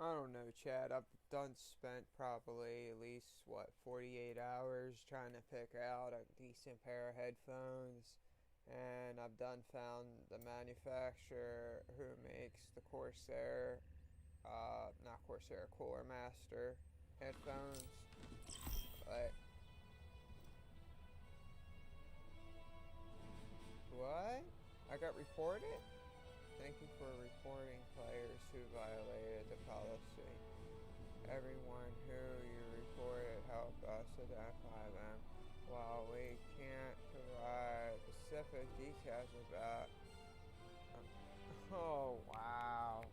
I don't know, Chad. I've done spent probably at least, 48 hours trying to pick out a decent pair of headphones. And I've done found the manufacturer who makes the Corsair, not Corsair, Cooler Master headphones. But, what? I got reported? Thank you for reporting players who violated the policy. Everyone who you reported helped us identify them. While we can't provide specific details about... Oh, wow.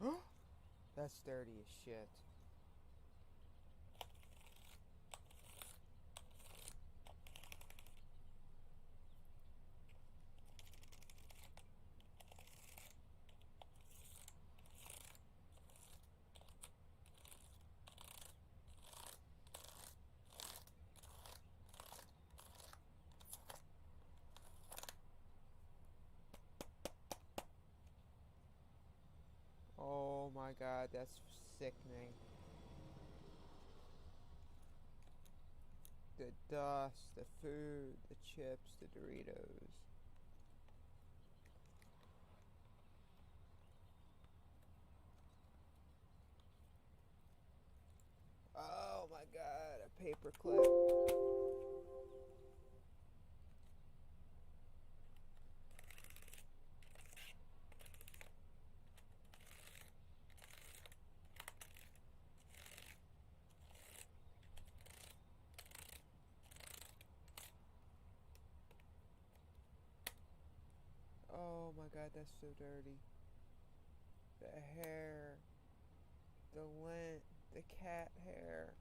No. That's dirty as shit. Oh my god, that's sickening. The dust, the food, the chips, the Doritos. Oh my god, a paper clip. Oh my god, that's so dirty. The hair, the lint, the cat hair.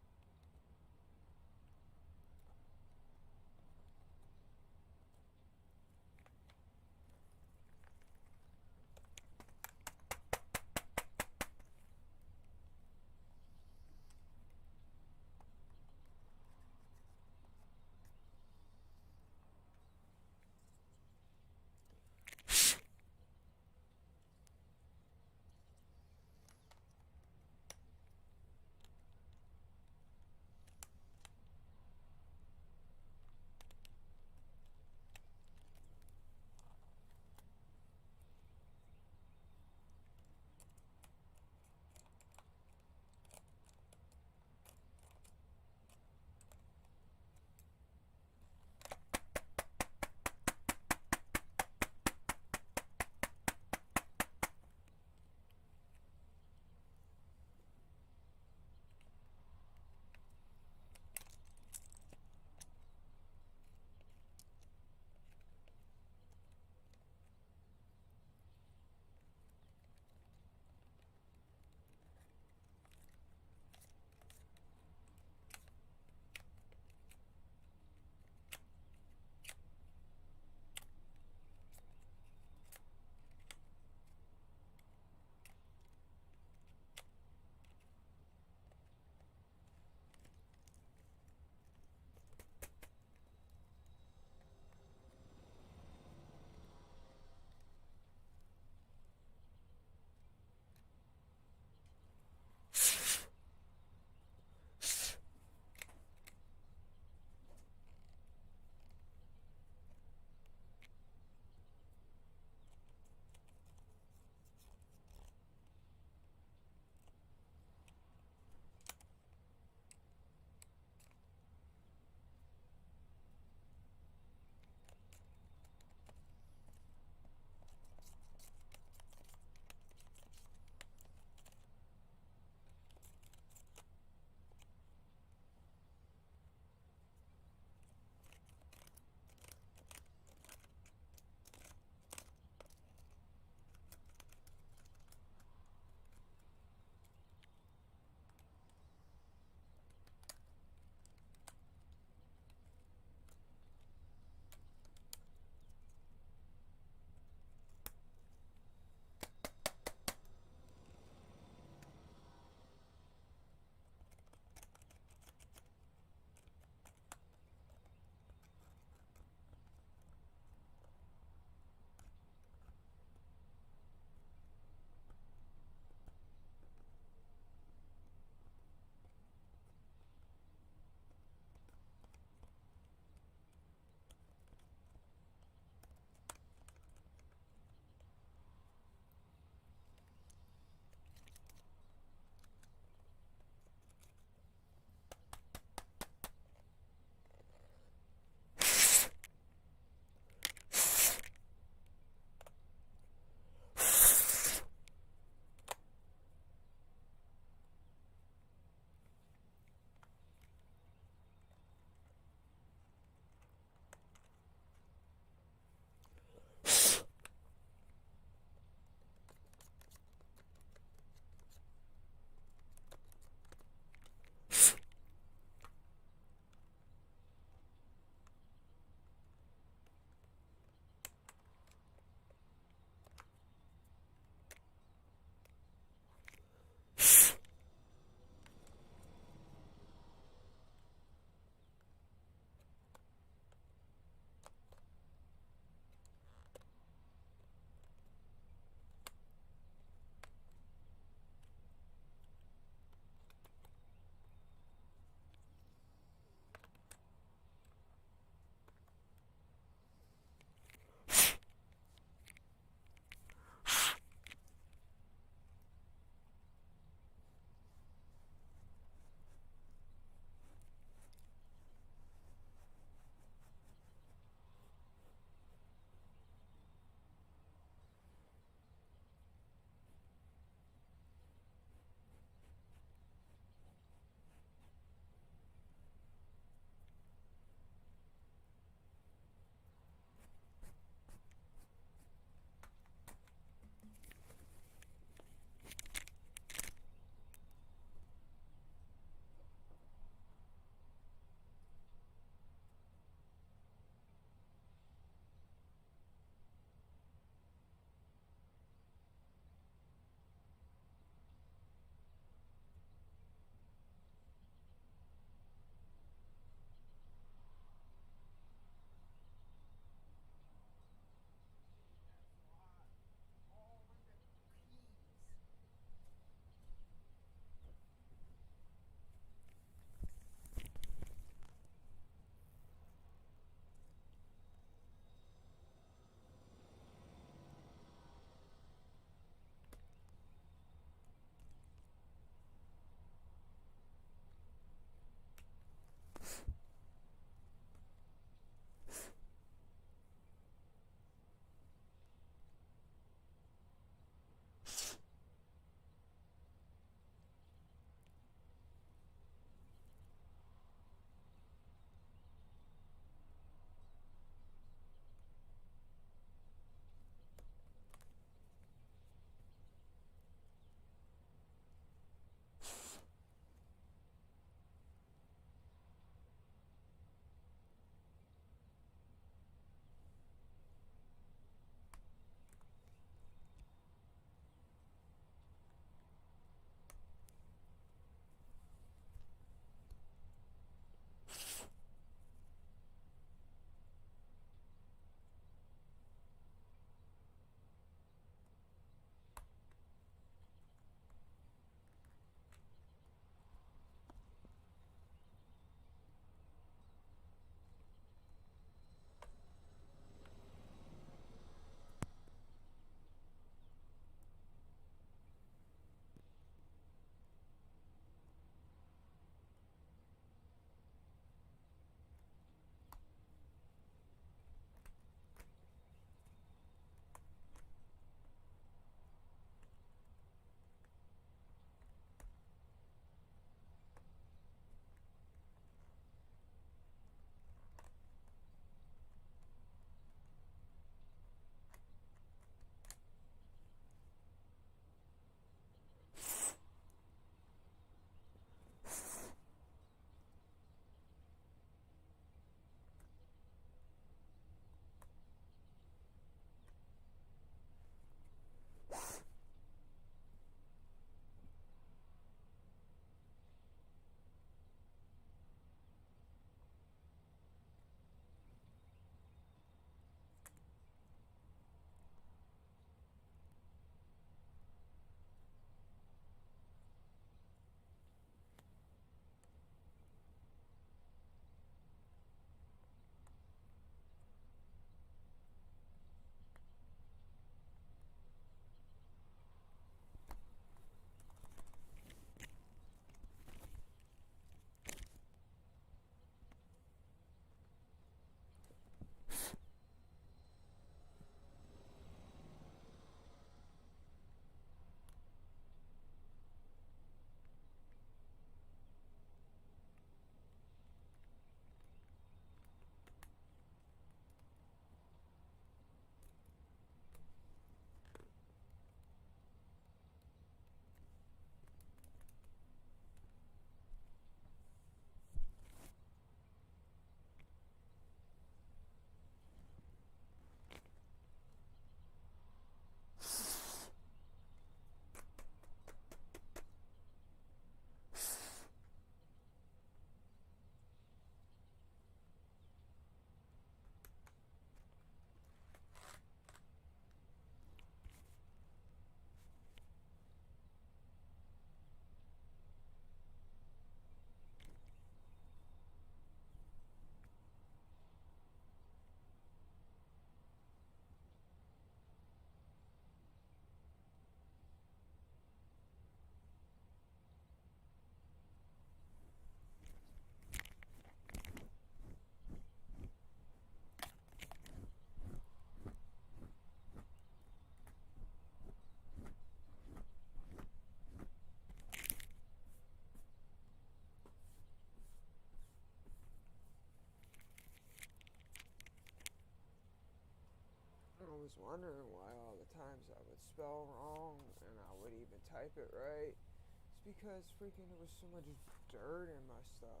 was wondering why all the times I would spell wrong and I would even type it right. It's because freaking there was so much dirt in my stuff.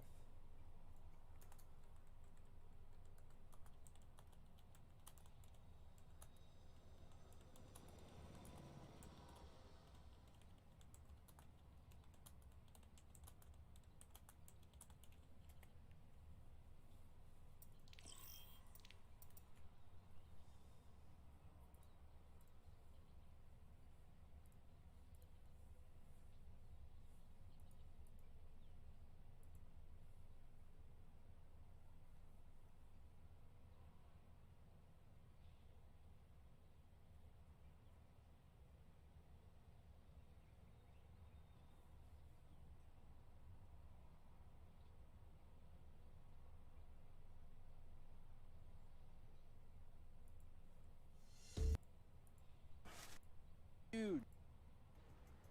Dude,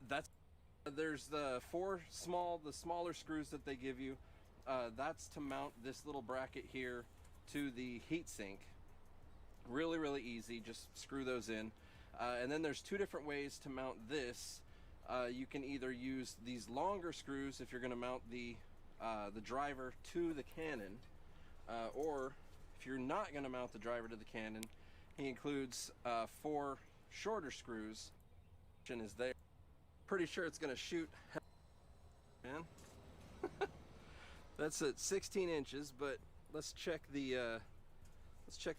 that's there's the the smaller screws that they give you. That's to mount this little bracket here to the heatsink. Really, really easy. Just screw those in. And then there's two different ways to mount this. You can either use these longer screws if you're going to mount the driver to the cannon, or if you're not going to mount the driver to the cannon, he includes 4 shorter screws. Is there. Pretty sure it's going to shoot. Man, that's at 16 inches, but let's check the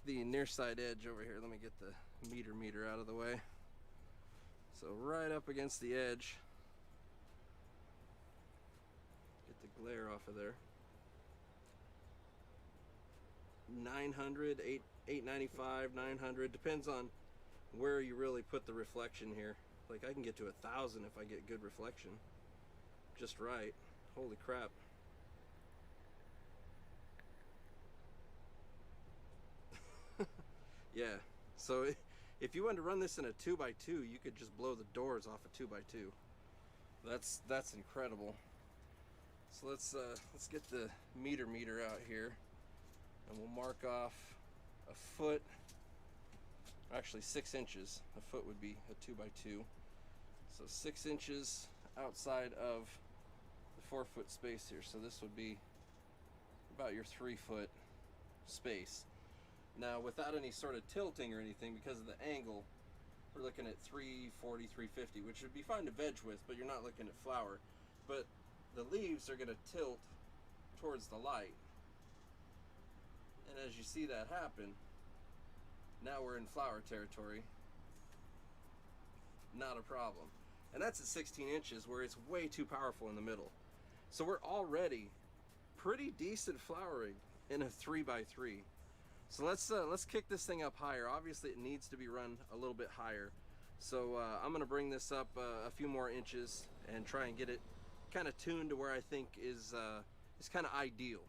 near side edge over here. Let me get the meter out of the way. So right up against the edge. Get the glare off of there. 900, 895, 900, depends on where you really put the reflection here. Like I can get to 1,000 if I get good reflection. Just right. Holy crap. Yeah, so if you wanted to run this in a 2x2, you could just blow the doors off a 2x2. That's incredible. So let's get the meter out here, and we'll mark off a foot. Actually, 6 inches. A foot would be a 2x2. So 6 inches outside of the 4-foot space here. So this would be about your 3-foot space. Now, without any sort of tilting or anything, because of the angle, we're looking at 340, 350, which would be fine to veg with, but you're not looking at flower. But the leaves are going to tilt towards the light. And as you see that happen, now we're in flower territory. Not a problem. And that's at 16 inches where it's way too powerful in the middle. So we're already pretty decent flowering in a 3x3. So let's kick this thing up higher. Obviously it needs to be run a little bit higher. So I'm gonna bring this up a few more inches and try and get it kind of tuned to where I think is kind of ideal.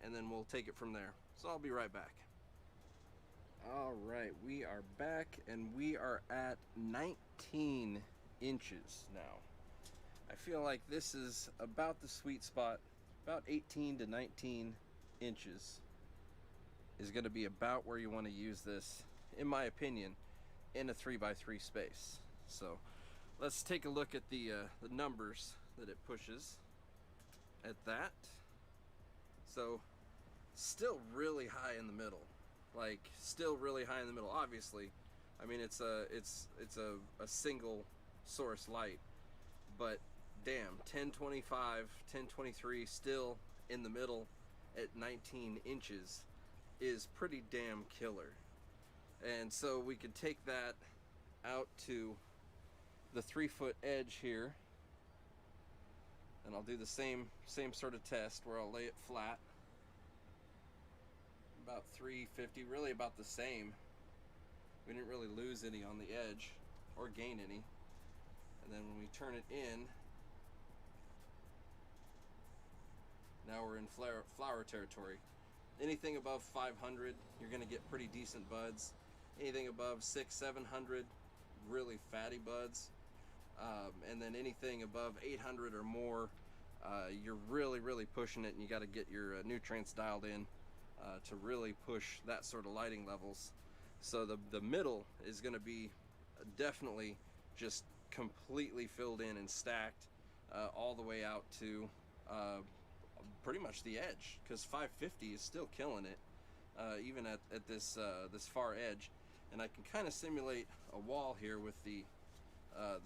And then we'll take it from there. So I'll be right back. All right, we are back and we are at 19 inches now. I feel like this is about the sweet spot. About 18 to 19 inches is going to be about where you want to use this, in my opinion, in a 3x3 space. So let's take a look at the numbers that it pushes at that. So still really high in the middle. Like still really high in the middle. Obviously, I mean it's a single source light, but damn, 1025, 1023 still in the middle at 19 inches is pretty damn killer. And so we could take that out to the 3-foot edge here, and I'll do the same sort of test where I'll lay it flat. About 350, really about the same. We didn't really lose any on the edge or gain any. And then when we turn it in, now we're in flower territory. Anything above 500, you're gonna get pretty decent buds. Anything above 600, 700, really fatty buds. And then anything above 800 or more, you're really pushing it, and you got to get your nutrients dialed in to really push that sort of lighting levels. So the middle is going to be definitely just completely filled in and stacked all the way out to pretty much the edge, because 550 is still killing it even at this this far edge. And I can kind of simulate a wall here with the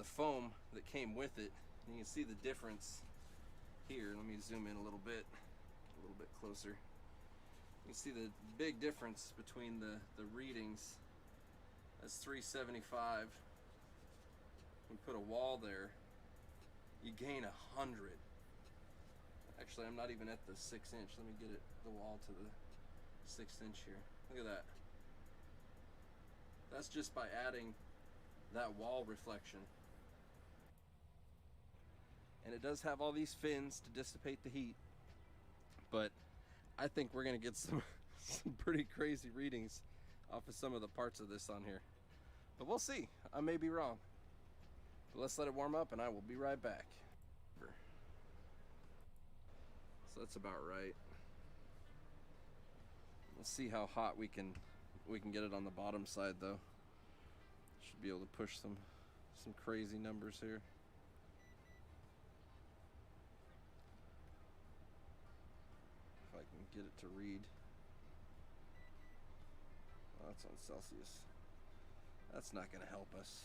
foam that came with it. And you can see the difference here. Let me zoom in a little bit closer. You can see the big difference between the readings. That's 375. We put a wall there, you gain 100. Actually, I'm not even at the 6 inch. Let me get it, the wall to the 6 inch here. Look at that. That's just by adding that wall reflection. And it does have all these fins to dissipate the heat, but I think we're gonna get some pretty crazy readings off of some of the parts of this on here. But we'll see. I may be wrong. But let's let it warm up and I will be right back. So that's about right. We'll see how hot we can get it on the bottom side though. Should be able to push some crazy numbers here. If I can get it to read. Oh, that's on Celsius. That's not going to help us.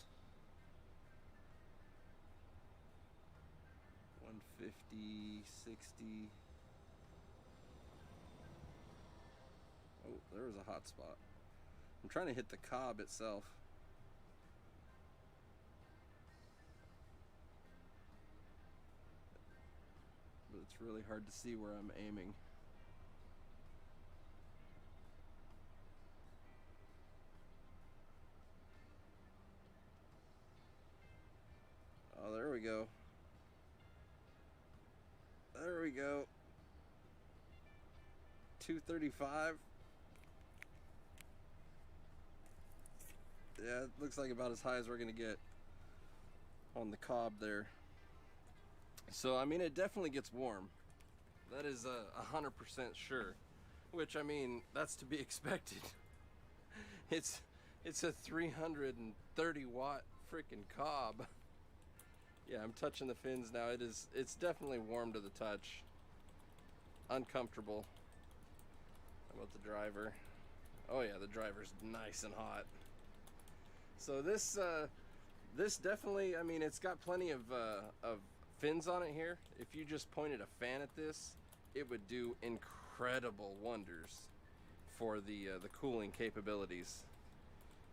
150, 60. Oh, there was a hot spot. I'm trying to hit the cob itself. But it's really hard to see where I'm aiming. Oh, there we go. There we go. 235. Yeah, it looks like about as high as we're gonna get on the cob there. So I mean, it definitely gets warm. That is 100% sure. Which, I mean, that's to be expected. It's a 330 watt freaking cob. Yeah, I'm touching the fins now. It's definitely warm to the touch. Uncomfortable. How about the driver? Oh yeah, the driver's nice and hot. So this definitely, I mean, it's got plenty of fins on it here. If you just pointed a fan at this, it would do incredible wonders for the cooling capabilities.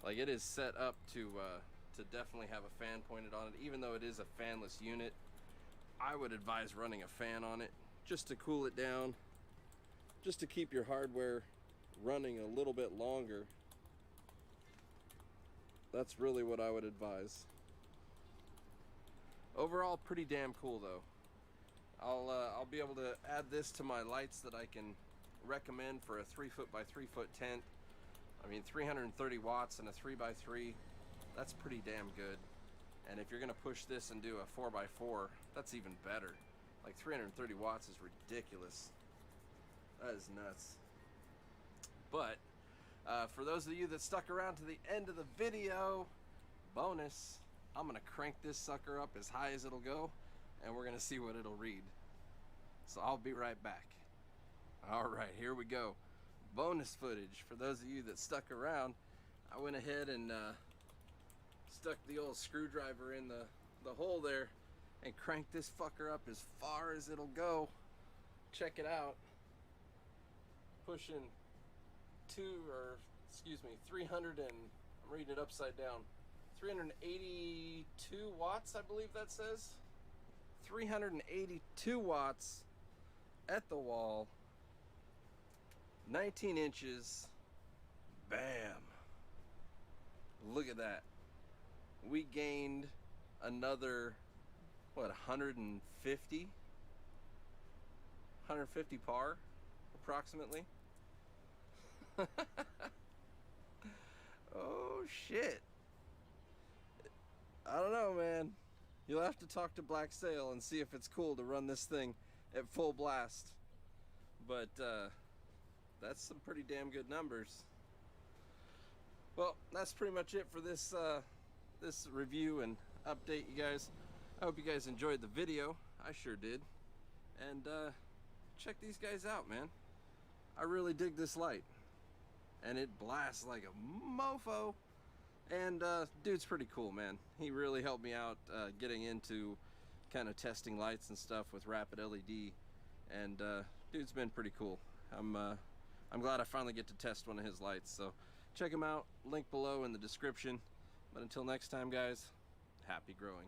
Like, it is set up to definitely have a fan pointed on it. Even though it is a fanless unit, I would advise running a fan on it just to cool it down, just to keep your hardware running a little bit longer. That's really what I would advise. Overall, pretty damn cool though. I'll be able to add this to my lights that I can recommend for a 3 foot by 3 foot tent. I mean, 330 watts and a 3x3, that's pretty damn good. And if you're gonna push this and do a 4x4, that's even better. Like 330 watts is ridiculous. That is nuts. But for those of you that stuck around to the end of the video, bonus, I'm gonna crank this sucker up as high as it'll go, and we're gonna see what it'll read. So I'll be right back. All right, here we go. Bonus footage. For those of you that stuck around, I went ahead and stuck the old screwdriver in the hole there and cranked this fucker up as far as it'll go. Check it out. Pushing 300 and, I'm reading it upside down, 382 watts, I believe that says. 382 watts at the wall, 19 inches, bam. Look at that. We gained another, what, 150 par, approximately. Oh shit. I don't know, man. You'll have to talk to Black Sail and see if it's cool to run this thing at full blast. But that's some pretty damn good numbers. Well, that's pretty much it for this this review and update, you guys. I hope you guys enjoyed the video. I sure did. And check these guys out, man. I really dig this light, and it blasts like a mofo. And dude's pretty cool, man. He really helped me out getting into kind of testing lights and stuff with rapid LED, and dude's been pretty cool. I'm glad I finally get to test one of his lights. So check him out, link below in the description. But until next time, guys, happy growing.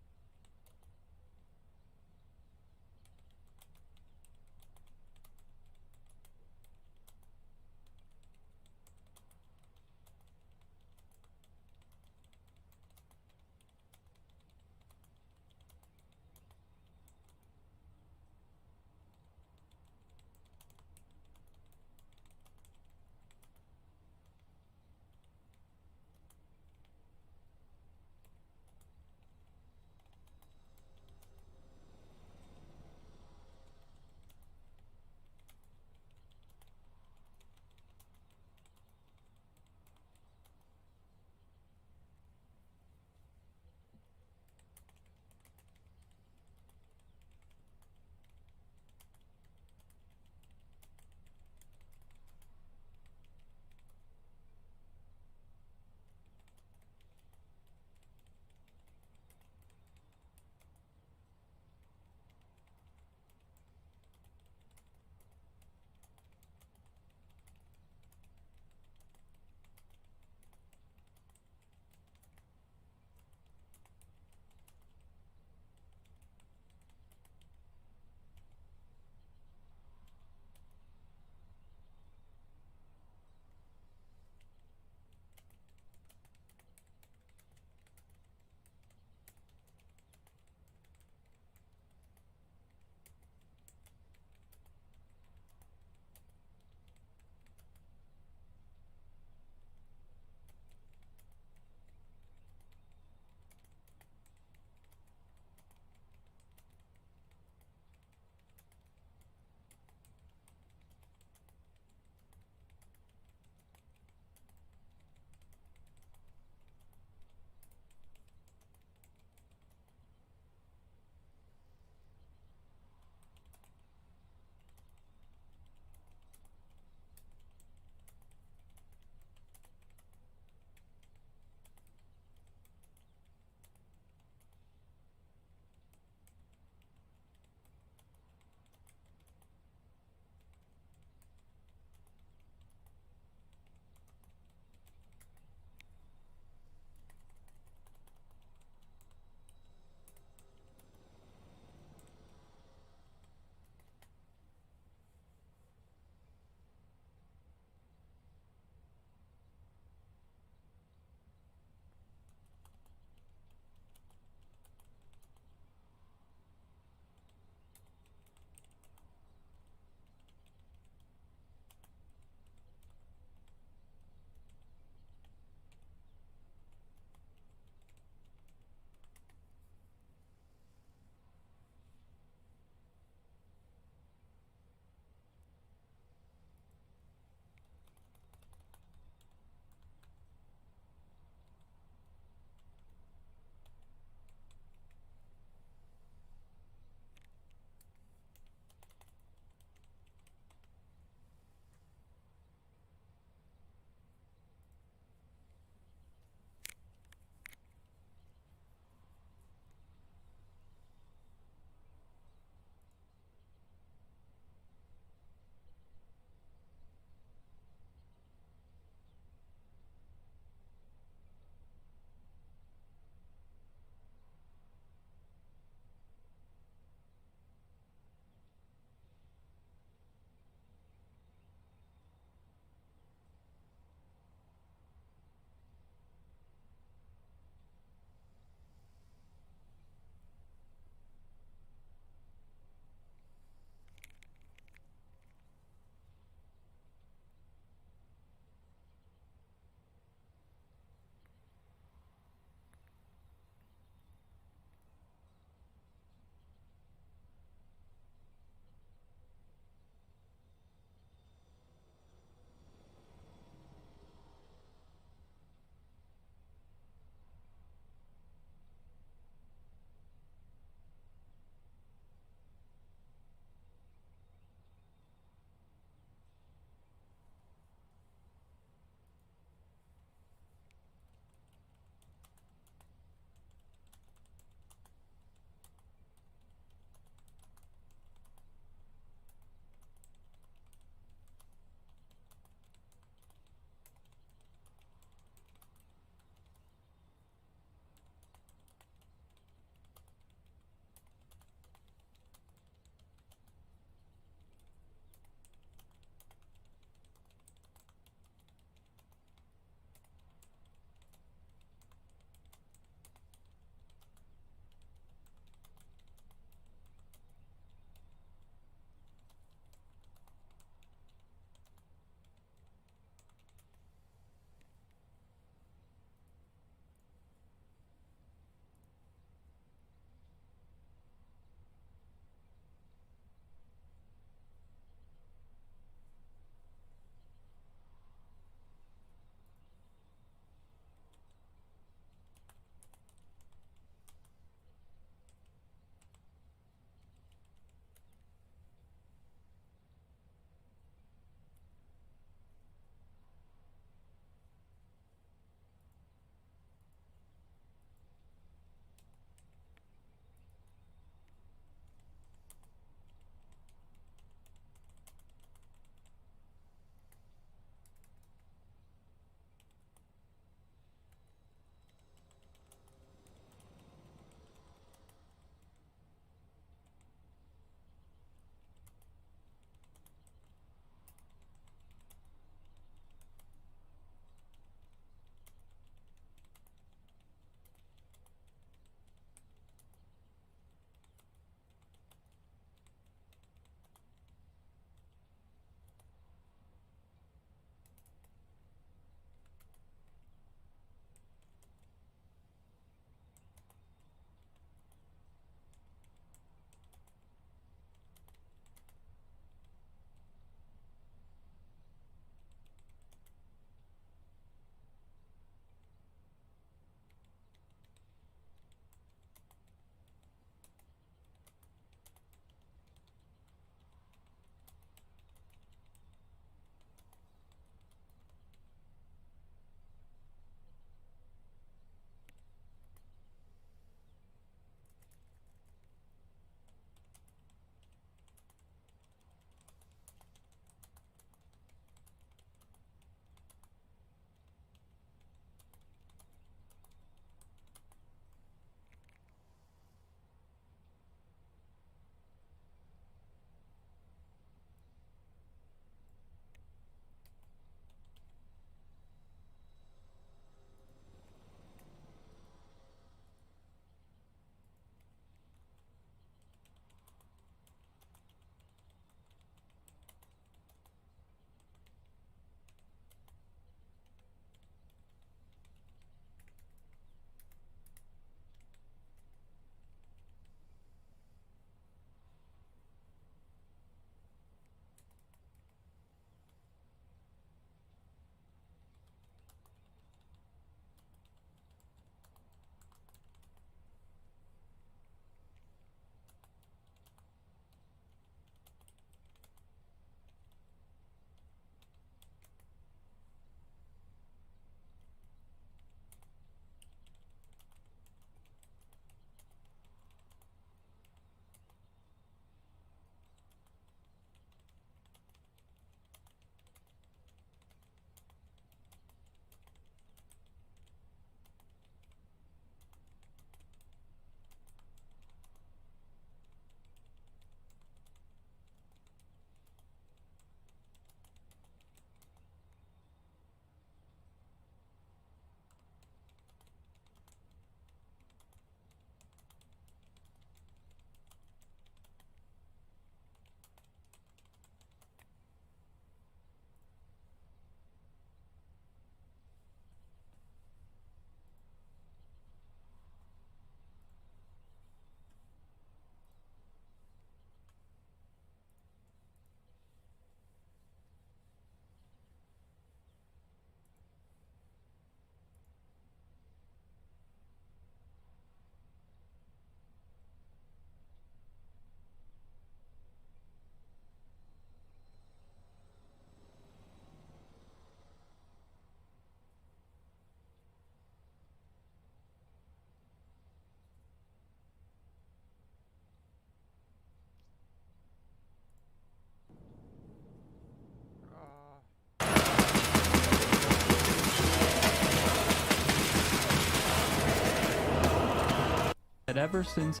ever since.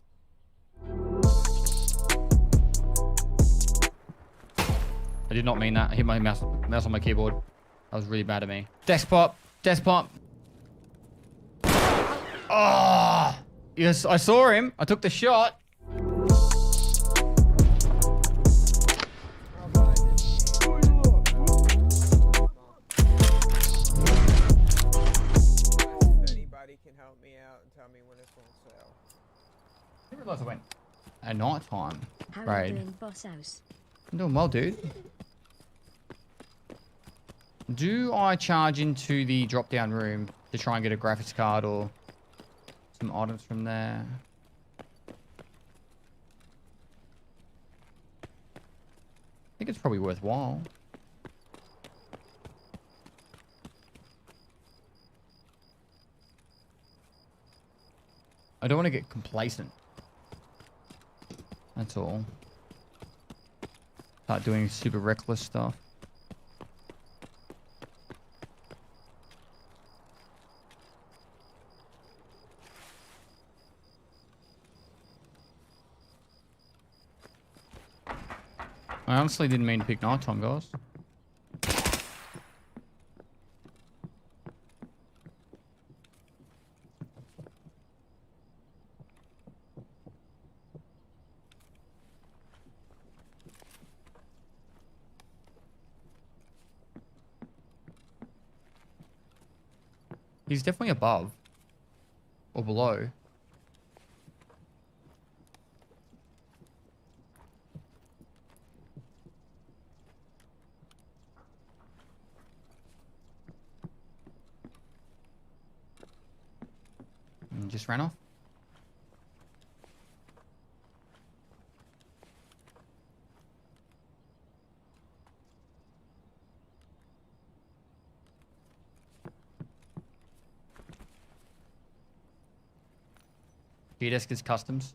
I did not mean that. I hit my mouse on my keyboard. That was really bad of me. Desktop. Oh! Yes, I saw him. I took the shot. Anybody can help me out and tell me when it's on sale. I didn't realize I went at night time. How Right. you doing, boss house? I'm doing well, dude. Do I charge into the drop-down room to try and get a graphics card or some items from there? I think it's probably worthwhile. I don't want to get complacent. That's all. Start doing super reckless stuff. I honestly didn't mean to pick nighttime, guys. He's definitely above or below. And just ran off. G-Desk is customs.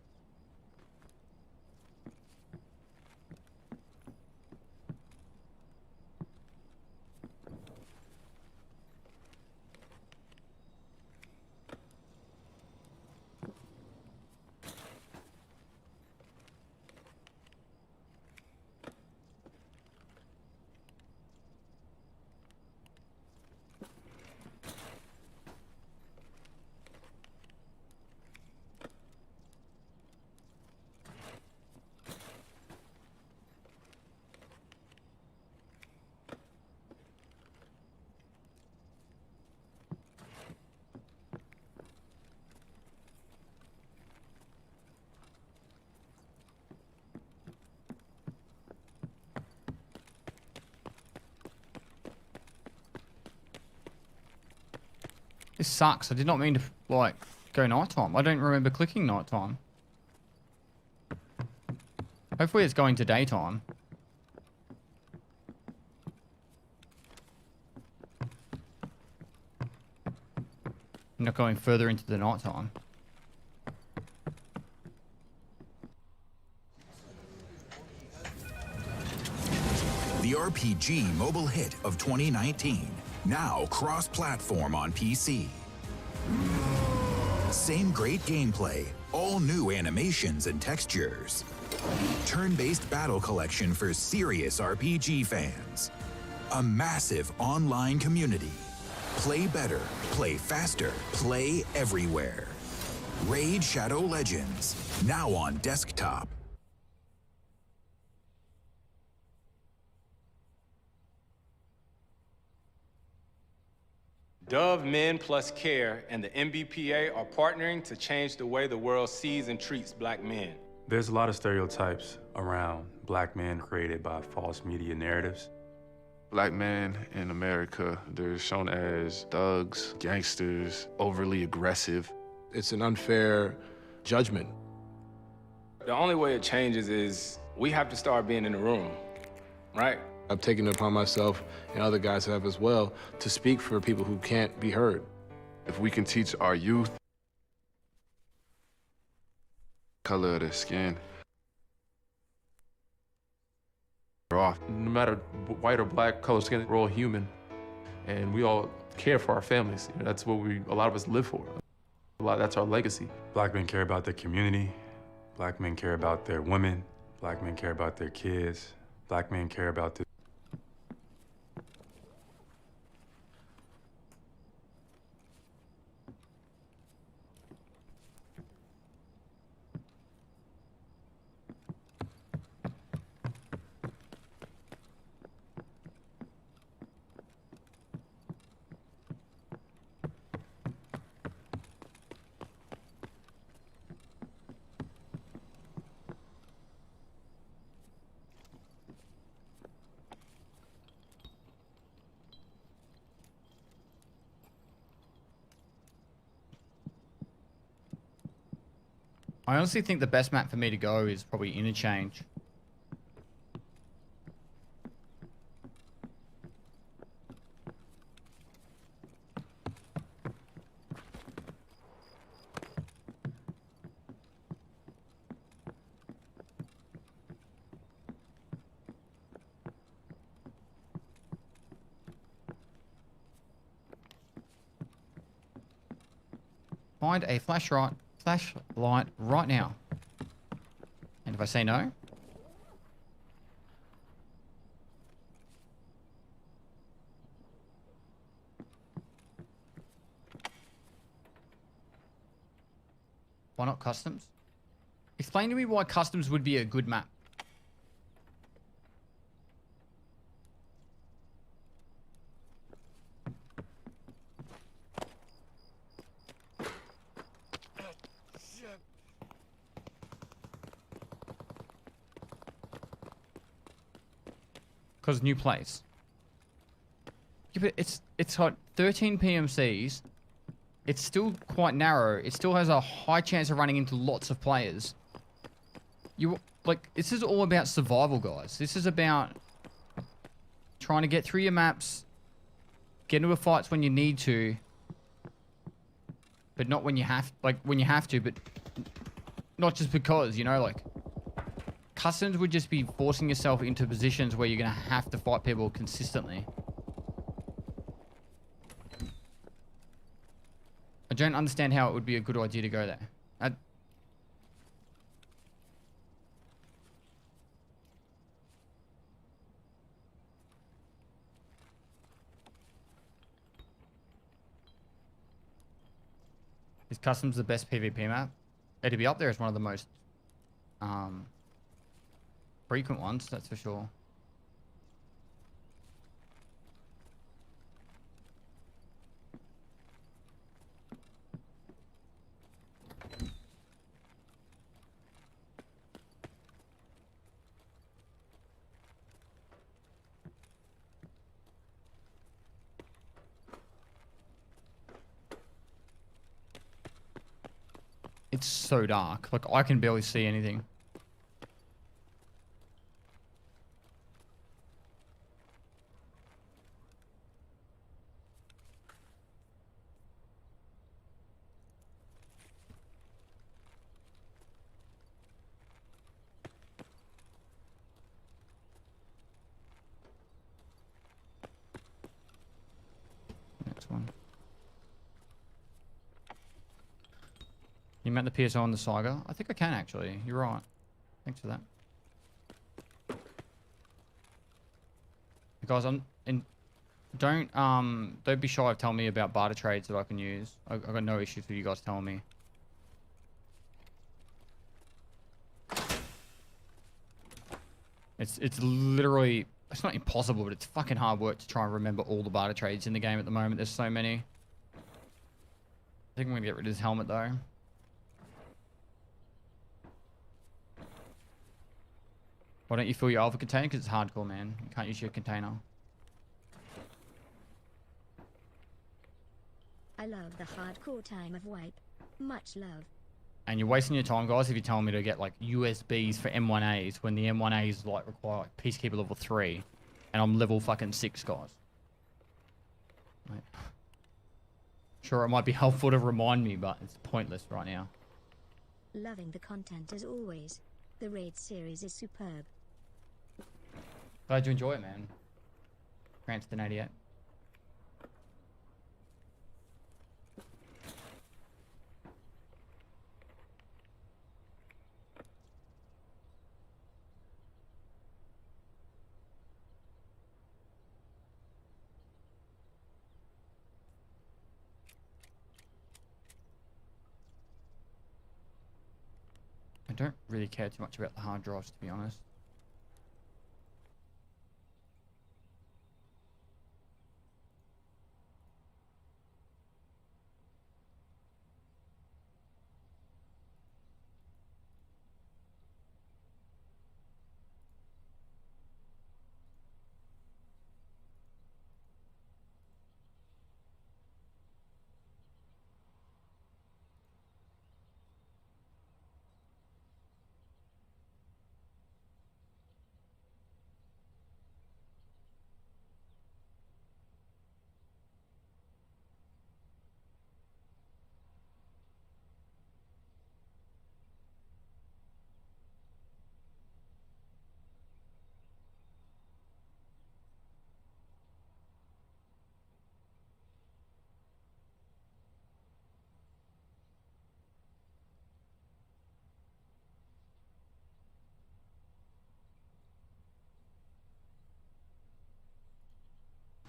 This sucks. I did not mean to, like, go nighttime. I don't remember clicking nighttime. Hopefully it's going to daytime. I'm not going further into the nighttime. The RPG mobile hit of 2019, now cross-platform on PC. Same great gameplay, all new animations and textures. Turn-based battle collection for serious RPG fans. A massive online community. Play better, play faster, play everywhere. Raid Shadow Legends, now on desktop. Dove Men Plus Care and the MBPA are partnering to change the way the world sees and treats black men. There's a lot of stereotypes around black men created by false media narratives. Black men in America, they're shown as thugs, gangsters, overly aggressive. It's an unfair judgment. The only way it changes is we have to start being in the room, right? I've taken it upon myself, and other guys have as well, to speak for people who can't be heard. If we can teach our youth color of their skin, we're off. No matter white or black, color skin, we're all human, and we all care for our families. You know, that's what a lot of us live for. That's our legacy. Black men care about their community. Black men care about their women. Black men care about their kids. Black men care about the I honestly think the best map for me to go is probably Interchange. Find a flashlight right now. And if I say no, why not customs? Explain to me why customs would be a good map. Because new place. Yeah, but it's hot. 13 PMCs. It's still quite narrow. It still has a high chance of running into lots of players. You like this is all about survival, guys. This is about trying to get through your maps, get into fights when you need to, but not when you have when you have to, but not just because, you know, like customs would just be forcing yourself into positions where you're going to have to fight people consistently. I don't understand how it would be a good idea to go there. Is customs the best PvP map? It'd be up there as one of the most frequent ones, that's for sure. It's so dark. Like, I can barely see anything. Next one. You mount the PSO on the Saga? I think I can actually. You're right. Thanks for that. Guys, don't be shy of telling me about barter trades that I can use. I've got no issues with you guys telling me. It's literally, it's not impossible, but it's fucking hard work to try and remember all the barter trades in the game at the moment. There's so many. I think I'm gonna get rid of this helmet though. Why don't you fill your alpha container? Because it's hardcore, man. You can't use your container. I love the hardcore time of wipe. Much love. And you're wasting your time, guys, if you're telling me to get like USBs for M1As when the M1As like require like Peacekeeper level 3, and I'm level fucking 6, guys. Like, sure, it might be helpful to remind me, but it's pointless right now. Loving the content as always. The raid series is superb. Glad you enjoy it, man. Cranston 88. I don't really care too much about the hard drives, to be honest.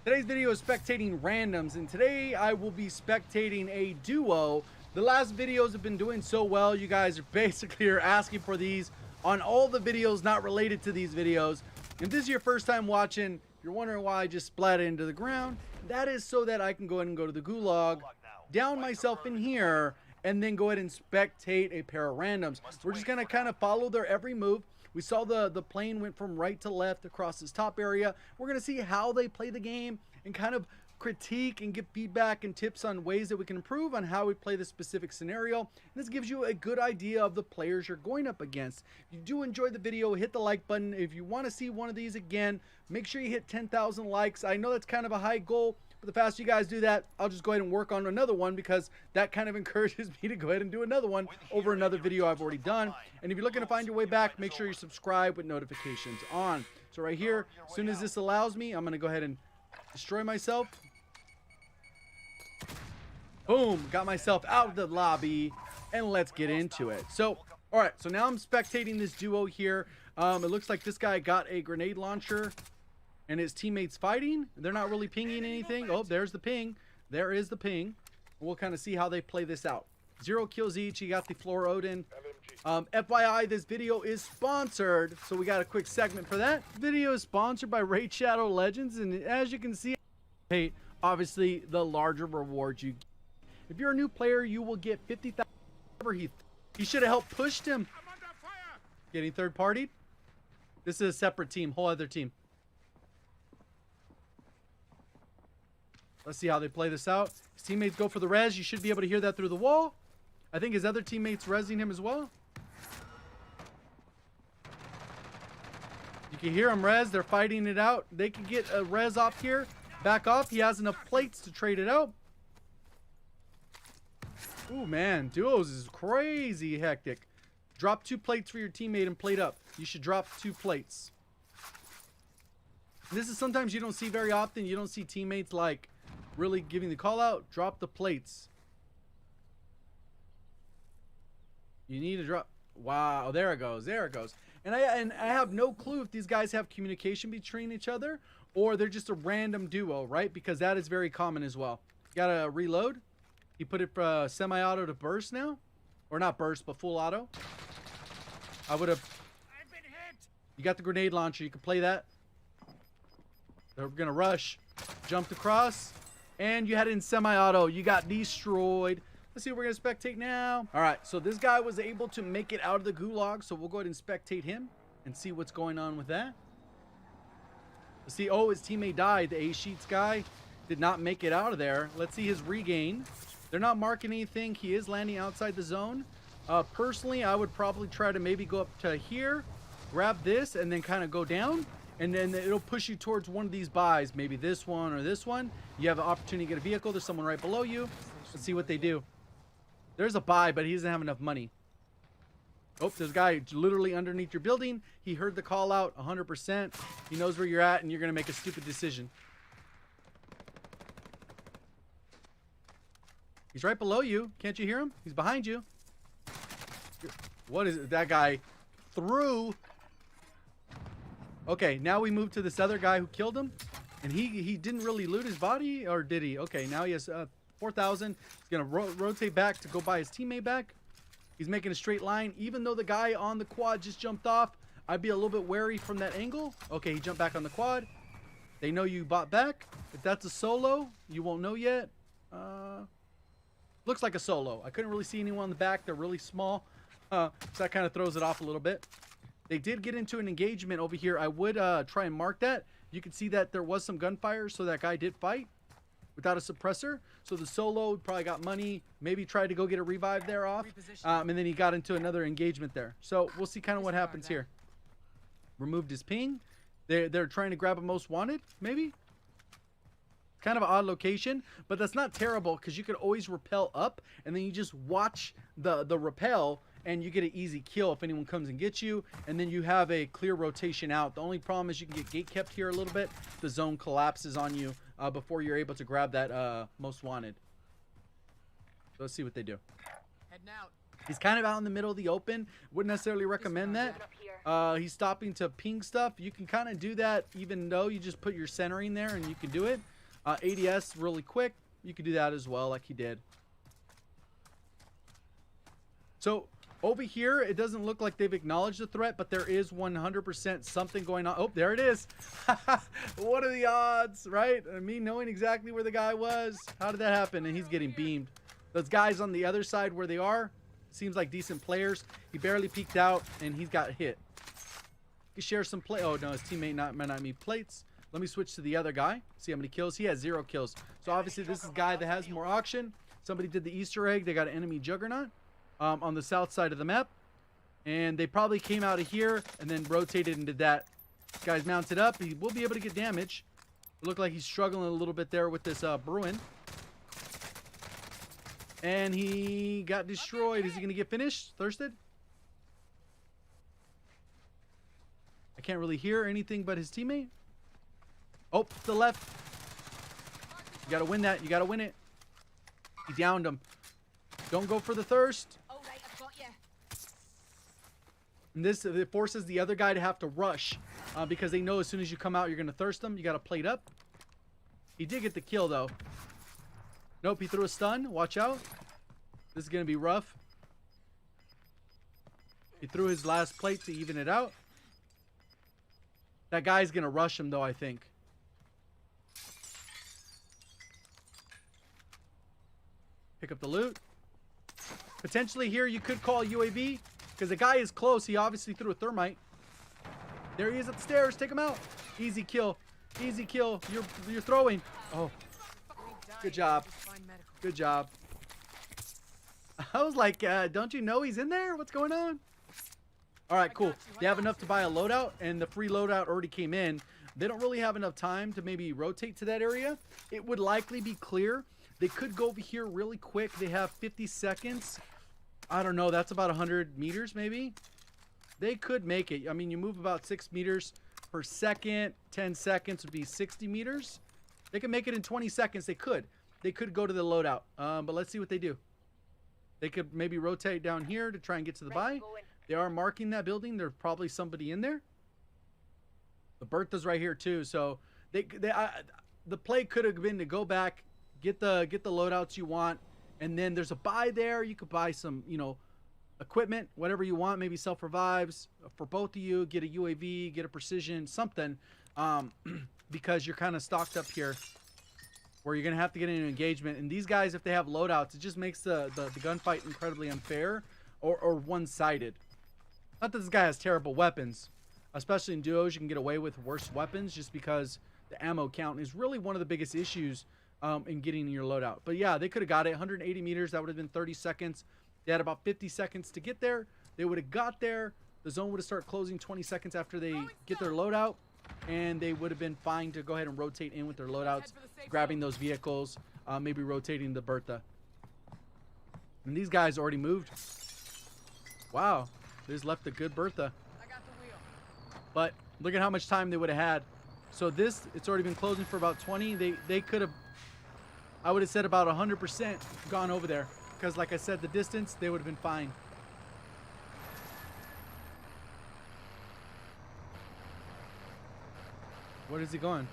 Today's video is spectating randoms, and today I will be spectating a duo. The last videos have been doing so well. You guys are basically asking for these on all the videos not related to these videos. If this is your first time watching, you're wondering why I just splatted into the ground, that is so that I can go ahead and go to the gulag, down myself in here, and then go ahead and spectate a pair of randoms. We're just going to kind of follow their every move. We saw the plane went from right to left across this top area. We're going to see how they play the game and kind of critique and give feedback and tips on ways that we can improve on how we play this specific scenario. And this gives you a good idea of the players you're going up against. If you do enjoy the video, hit the like button. If you want to see one of these again, make sure you hit 10,000 likes. I know that's kind of a high goal, but the faster you guys do that, I'll just go ahead and work on another one, because that kind of encourages me to go ahead and do another one over another video I've already done. And if you're looking to find your way back, make sure you subscribe with notifications on. So right here, as soon as this allows me, I'm going to go ahead and destroy myself. Boom, got myself out of the lobby, and let's get into it. So, all right, so now I'm spectating this duo here. It looks like this guy got a grenade launcher, and his teammates fighting. They're not really pinging anything. Oh, there's the ping. There is the ping. We'll kind of see how they play this out. 0 kills each. You got the Floor Odin. FYI, this video is sponsored, so we got a quick segment for that. This video is sponsored by Raid Shadow Legends, and as you can see, hey, obviously the larger rewards you get. If you're a new player, you will get 50,000. He should have helped pushed him. Getting third partied. This is a separate team, whole other team. Let's see how they play this out. His teammates go for the res. You should be able to hear that through the wall. I think his other teammates resing him as well. You can hear him res. They're fighting it out. They can get a res off here. Back off. He has enough plates to trade it out. Ooh, man. Duos is crazy hectic. Drop 2 plates for your teammate and plate up. You should drop 2 plates. This is sometimes you don't see very often. You don't see teammates like really giving the call out. Drop the plates. You need to drop. Wow, there it goes. There it goes. And I have no clue if these guys have communication between each other or they're just a random duo, right? Because that is very common as well. Gotta reload. He put it semi-auto to burst now. Or not burst, but full auto. I would have... I've been hit. You got the grenade launcher. You can play that. They're going to rush. Jumped across. And you had it in semi-auto. You got destroyed. Let's see what we're going to spectate now. All right, so this guy was able to make it out of the gulag, so we'll go ahead and spectate him and see what's going on with that. Let's see. Oh, his teammate died. The A-Sheets guy did not make it out of there. Let's see his regain. They're not marking anything. He is landing outside the zone. Personally, I would probably try to maybe go up to here, grab this, and then kind of go down. And then it'll push you towards one of these buys. Maybe this one or this one. You have an opportunity to get a vehicle. There's someone right below you. Let's see what they do. There's a buy, but he doesn't have enough money. Oh, there's a guy literally underneath your building. He heard the call out 100%. He knows where you're at, and you're going to make a stupid decision. He's right below you. Can't you hear him? He's behind you. What is it? That guy threw. Okay, now we move to this other guy who killed him. And he didn't really loot his body, or did he? Okay, now he has 4,000. He's going to rotate back to go buy his teammate back. He's making a straight line. Even though the guy on the quad just jumped off, I'd be a little bit wary from that angle. Okay, he jumped back on the quad. They know you bought back. If that's a solo, you won't know yet. Looks like a solo. I couldn't really see anyone in the back. They're really small. So that kind of throws it off a little bit. They did get into an engagement over here. I would try and mark that. You can see that there was some gunfire, so that guy did fight without a suppressor. So the solo probably got money, maybe tried to go get a revive there off. And then he got into another engagement there. So we'll see kind of what happens here. Removed his ping. They're trying to grab a most wanted, maybe. Kind of an odd location, but that's not terrible because you could always rappel up and then you just watch the rappel and you get an easy kill if anyone comes and gets you, and then you have a clear rotation out. The only problem is you can get gate kept here a little bit. The zone collapses on you before you're able to grab that most wanted. So let's see what they do. Heading out. He's kind of out in the middle of the open. Wouldn't necessarily recommend that. He's stopping to ping stuff. You can kind of do that even though you just put your centering there and you can do it. ADS really quick. You could do that as well like he did. So over here, it doesn't look like they've acknowledged the threat, but there is 100% something going on. Oh, there it is. What are the odds, right? Me knowing exactly where the guy was. How did that happen? And he's getting beamed. Those guys on the other side where they are, seems like decent players. He barely peeked out, and he's got hit. He shares some play. Oh, no, his teammate might not need plates. Let me switch to the other guy. See how many kills. He has 0 kills. So obviously this is a guy that has more auction. Somebody did the Easter egg. They got an enemy juggernaut on the south side of the map. And they probably came out of here and then rotated and did that. This guy's mounted up. He will be able to get damage. It looked like he's struggling a little bit there with this Bruin. And he got destroyed. Is he going to get finished? Thirsted? I can't really hear anything but his teammate. Oh, to the left. You got to win that. You got to win it. He downed him. Don't go for the thirst. All right, I've got you. And this it forces the other guy to have to rush because they know as soon as you come out, you're going to thirst them. You got to plate up. He did get the kill, though. Nope, he threw a stun. Watch out. This is going to be rough. He threw his last plate to even it out. That guy's going to rush him, though, I think. Pick up the loot. Potentially here you could call UAV because the guy is close. He obviously threw a thermite. There he is at the stairs. Take him out. Easy kill. Easy kill. You're throwing. Oh. Good job. Good job. I was like, don't you know he's in there? What's going on? All right, cool. They have enough to buy a loadout, and the free loadout already came in. They don't really have enough time to maybe rotate to that area. It would likely be clear. They could go over here really quick. They have 50 seconds. I don't know. That's about 100 meters, maybe. They could make it. I mean, you move about 6 meters per second. 10 seconds would be 60 meters. They could make it in 20 seconds. They could. They could go to the loadout. But let's see what they do. They could maybe rotate down here to try and get to the buy. They are marking that building. There's probably somebody in there. The Bertha's right here too. So the play could have been to go back, get the loadouts you want, and then there's a buy there. You could buy some, equipment, whatever you want, maybe self revives for both of you. Get a UAV, get a precision, something, because you're kind of stocked up here, where you're gonna have to get into an engagement. And these guys, if they have loadouts, it just makes the gunfight incredibly unfair or one-sided. Not that this guy has terrible weapons, especially in duos. You can get away with worse weapons just because the ammo count is really one of the biggest issues in getting your loadout. But yeah, they could have got it. 180 meters, that would have been 30 seconds. They had about 50 seconds to get there. They would have got there. The zone would have started closing 20 seconds after they get their loadout, and they would have been fine to go ahead and rotate in with their loadouts, grabbing those vehicles, maybe rotating the Bertha. And these guys already moved. Wow, they just left a good Bertha. But look at how much time they would have had. So it's already been closing for about 20. They could have, I would have said about 100% gone over there. Because like I said, the distance, they would have been fine. Where is he going?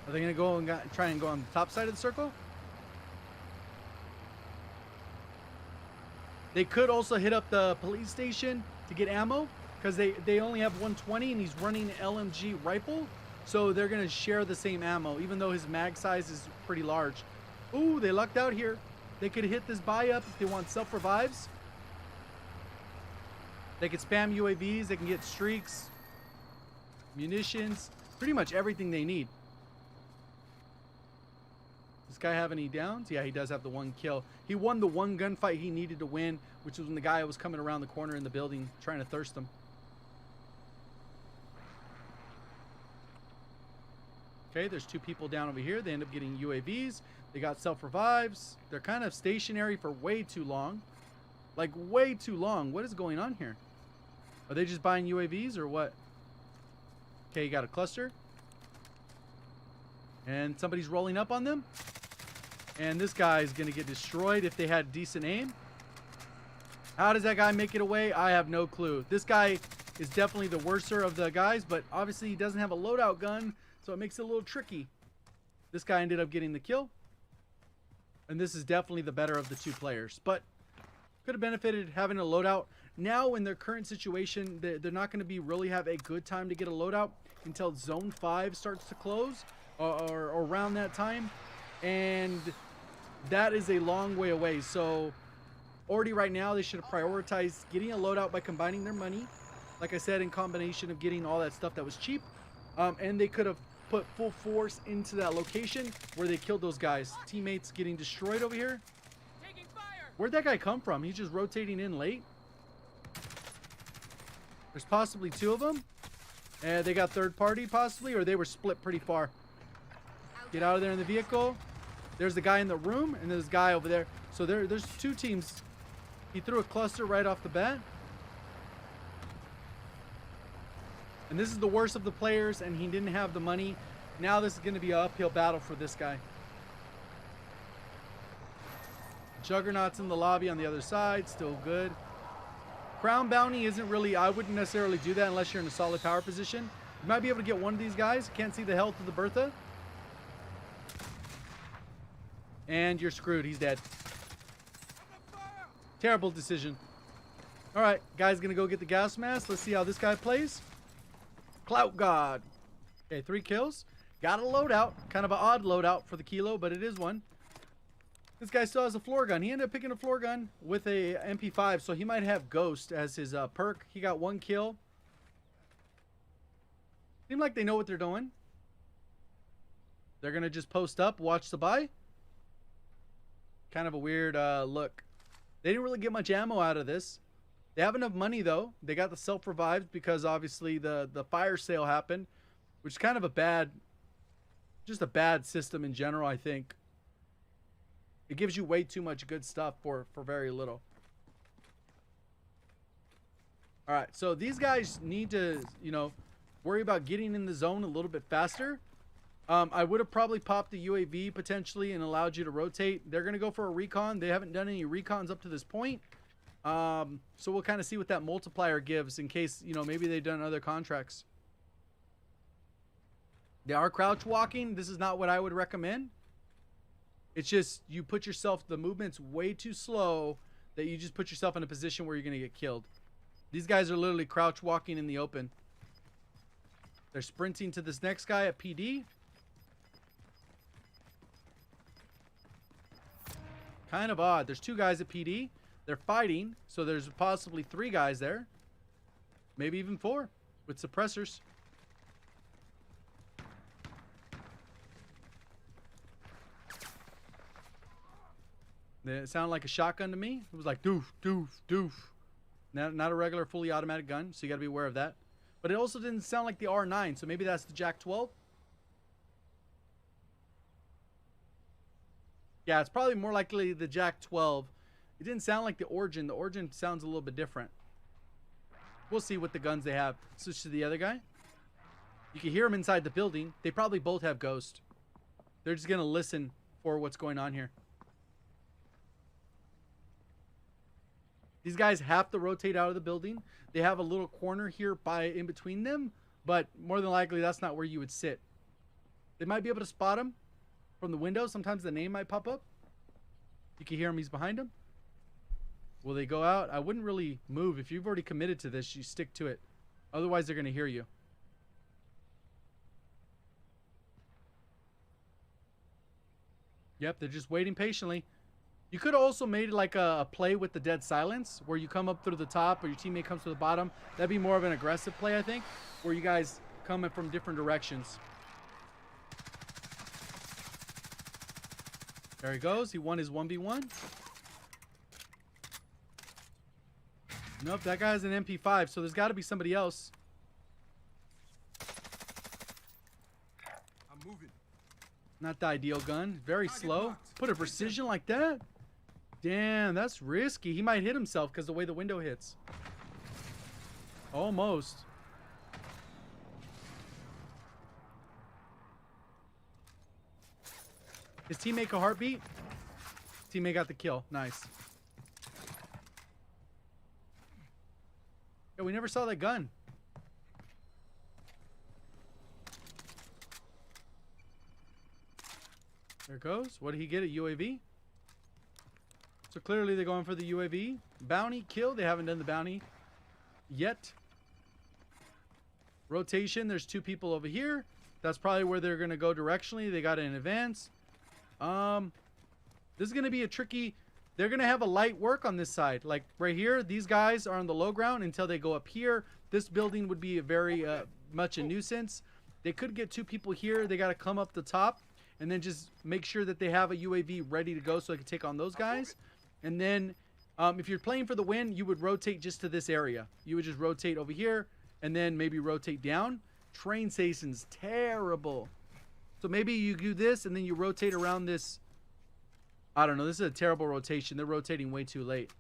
Are they going to go and try and go on the top side of the circle? They could also hit up the police station to get ammo because they only have 120 and he's running an LMG rifle. So they're going to share the same ammo, even though his mag size is pretty large. Ooh, they lucked out here. They could hit this buy up if they want self-revives. They could spam UAVs. They can get streaks, munitions, pretty much everything they need. Does this guy have any downs? Yeah, he does have the 1 kill. He won the 1 gunfight he needed to win, which was when the guy was coming around the corner in the building trying to thirst him. Okay, there's 2 people down over here. They end up getting UAVs. They got self-revives. They're kind of stationary for way too long. Like, way too long. What is going on here? Are they just buying UAVs or what? Okay, you got a cluster. And somebody's rolling up on them. And this guy is going to get destroyed if they had decent aim. How does that guy make it away? I have no clue. This guy is definitely the worser of the guys, but obviously he doesn't have a loadout gun, so it makes it a little tricky. This guy ended up getting the kill. And this is definitely the better of the 2 players. But could have benefited having a loadout. Now in their current situation, they're not going to be really have a good time to get a loadout until Zone 5 starts to close or around that time. And that is a long way away. So already right now, they should have prioritized getting a loadout by combining their money. Like I said, in combination of getting all that stuff that was cheap. And they could have put full force into that location where they killed those guys. Teammates getting destroyed over here. Taking fire. Where'd that guy come from? He's just rotating in late. There's possibly 2 of them. And they got third party possibly, or they were split pretty far. Get out of there in the vehicle. There's the guy in the room, and there's a guy over there. So there's 2 teams. He threw a cluster right off the bat. And this is the worst of the players, and he didn't have the money. Now this is going to be an uphill battle for this guy. Juggernaut's in the lobby on the other side, still good. Crown bounty isn't really, I wouldn't necessarily do that unless you're in a solid power position. You might be able to get one of these guys. Can't see the health of the Bertha. And you're screwed. He's dead. Terrible decision. All right, guy's going to go get the gas mask. Let's see how this guy plays. Clout God. Okay, 3 kills. Got a loadout. Kind of an odd loadout for the kilo, but it is one. This guy still has a floor gun. He ended up picking a floor gun with a MP5, so he might have Ghost as his perk. He got 1 kill. Seem like they know what they're doing. They're going to just post up, watch the buy. Kind of a weird look. They didn't really get much ammo out of this. They have enough money, though. They got the self-revives because obviously the fire sale happened, which is kind of a bad, just a bad system in general, I think. It gives you way too much good stuff for very little. All right, so these guys need to, you know, worry about getting in the zone a little bit faster. I would have probably popped the UAV potentially and allowed you to rotate. They're going to go for a recon. They haven't done any recons up to this point. So we'll kind of see what that multiplier gives in case, you know, maybe they've done other contracts. They are crouch walking. This is not what I would recommend. It's just you put yourself, the movement's way too slow that you just put yourself in a position where you're going to get killed. These guys are literally crouch walking in the open. They're sprinting to this next guy at PD. Kind of odd. There's 2 guys at PD. They're fighting, so there's possibly 3 guys there. Maybe even 4 with suppressors. It sounded like a shotgun to me. It was like doof, doof, doof. Not a regular fully automatic gun, so you got to be aware of that. But it also didn't sound like the R9, so maybe that's the Jack 12. Yeah, it's probably more likely the Jack 12. It didn't sound like the Origin. The Origin sounds a little bit different. We'll see what the guns they have. Switch to the other guy. You can hear them inside the building. They probably both have Ghost. They're just going to listen for what's going on here. These guys have to rotate out of the building. They have a little corner here in between them, but more than likely that's not where you would sit. They might be able to spot him from the window. Sometimes the name might pop up. You can hear him. He's behind him. Will they go out? I wouldn't really move. If you've already committed to this, you stick to it. Otherwise, they're going to hear you. Yep, they're just waiting patiently. You could have also made like a play with the dead silence, where you come up through the top or your teammate comes to the bottom. That'd be more of an aggressive play, I think, where you guys come in from different directions. There he goes. He won his 1v1. Nope, that guy's an MP5, so there's got to be somebody else. I'm moving. Not the ideal gun. Very slow. Put a precision like that? Damn, that's risky. He might hit himself because the way the window hits. Almost. His teammate a heartbeat? Teammate got the kill. Nice. Yeah, we never saw that gun. There it goes. What did he get? A UAV? So clearly they're going for the UAV. Bounty kill. They haven't done the bounty yet. Rotation. There's two people over here. That's probably where they're going to go directionally. They got it in advance. This is going to be a tricky... They're going to have a light work on this side. Like right here, these guys are on the low ground until they go up here. This building would be a very much a nuisance. They could get two people here. They got to come up the top and then just make sure that they have a UAV ready to go so they can take on those guys. And then if you're playing for the win, you would rotate just to this area. You would just rotate over here and then maybe rotate down. Train station's terrible. So maybe you do this and then you rotate around this. I don't know. This is a terrible rotation. They're rotating way too late.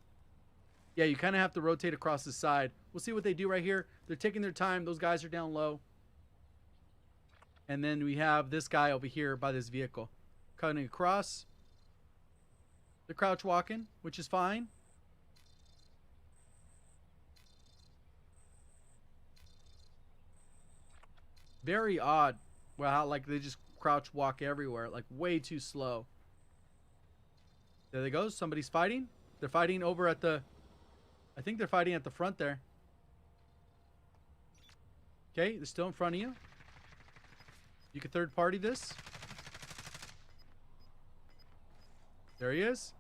Yeah, you kind of have to rotate across the side. We'll see what they do right here. They're taking their time. Those guys are down low. And then we have this guy over here by this vehicle. Cutting across. They're crouch walking, which is fine. Very odd. Well, how like they just crouch walk everywhere. Like way too slow. There they go. Somebody's fighting. They're fighting over at the... I think they're fighting at the front there. Okay, they're still in front of you. You can third party this. There he is.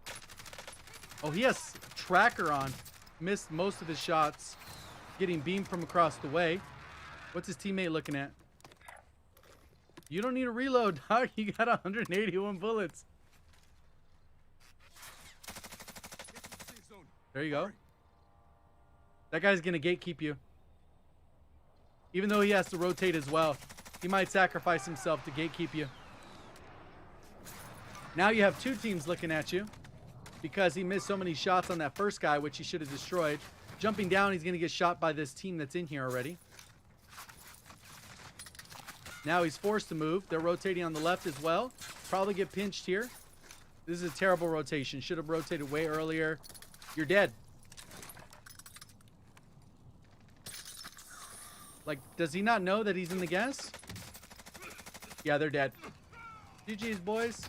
Oh, he has tracker on. Missed most of his shots. Getting beamed from across the way. What's his teammate looking at? You don't need a reload, dog. You got 181 bullets. There you go. That guy's going to gatekeep you. Even though he has to rotate as well. He might sacrifice himself to gatekeep you. Now you have two teams looking at you. Because he missed so many shots on that first guy, which he should have destroyed. Jumping down, he's going to get shot by this team that's in here already. Now he's forced to move. They're rotating on the left as well. Probably get pinched here. This is a terrible rotation. Should have rotated way earlier. You're dead. Like, does he not know that he's in the gas? Yeah, they're dead. GG's, boys.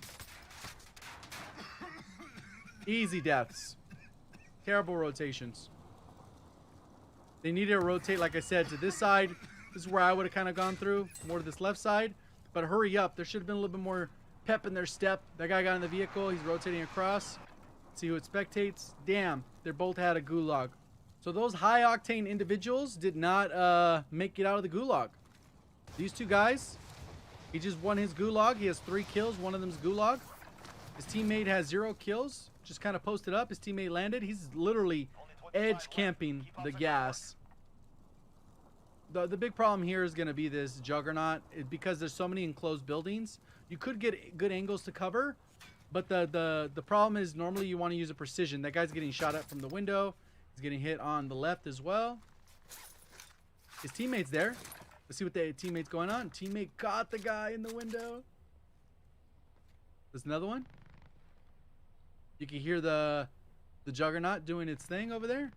Easy deaths. Terrible rotations. They needed to rotate, like I said, to this side. This is where I would have kind of gone through. More to this left side. But hurry up. There should have been a little bit more pep in their step. That guy got in the vehicle. He's rotating across. See who it spectates. Damn, they both had a gulag. So those high octane individuals did not make it out of the gulag. These two guys, he just won his gulag. He has 3 kills. One of them's gulag. His teammate has 0 kills. Just kind of posted up. His teammate landed. He's literally edge camping the gas. The big problem here is going to be this juggernaut. Because there's so many enclosed buildings, you could get good angles to cover. But the problem is normally you want to use a precision. That guy's getting shot at from the window. He's getting hit on the left as well. His teammate's there. Let's see what the teammate's going on. Teammate caught the guy in the window. There's another one. You can hear the juggernaut doing its thing over there.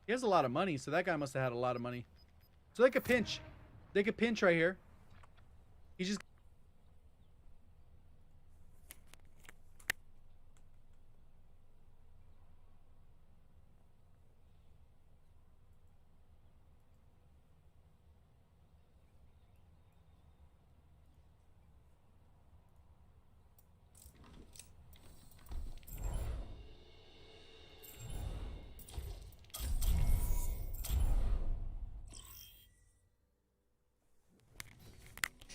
He has a lot of money, so that guy must have had a lot of money. So they could pinch. They could pinch right here. He just...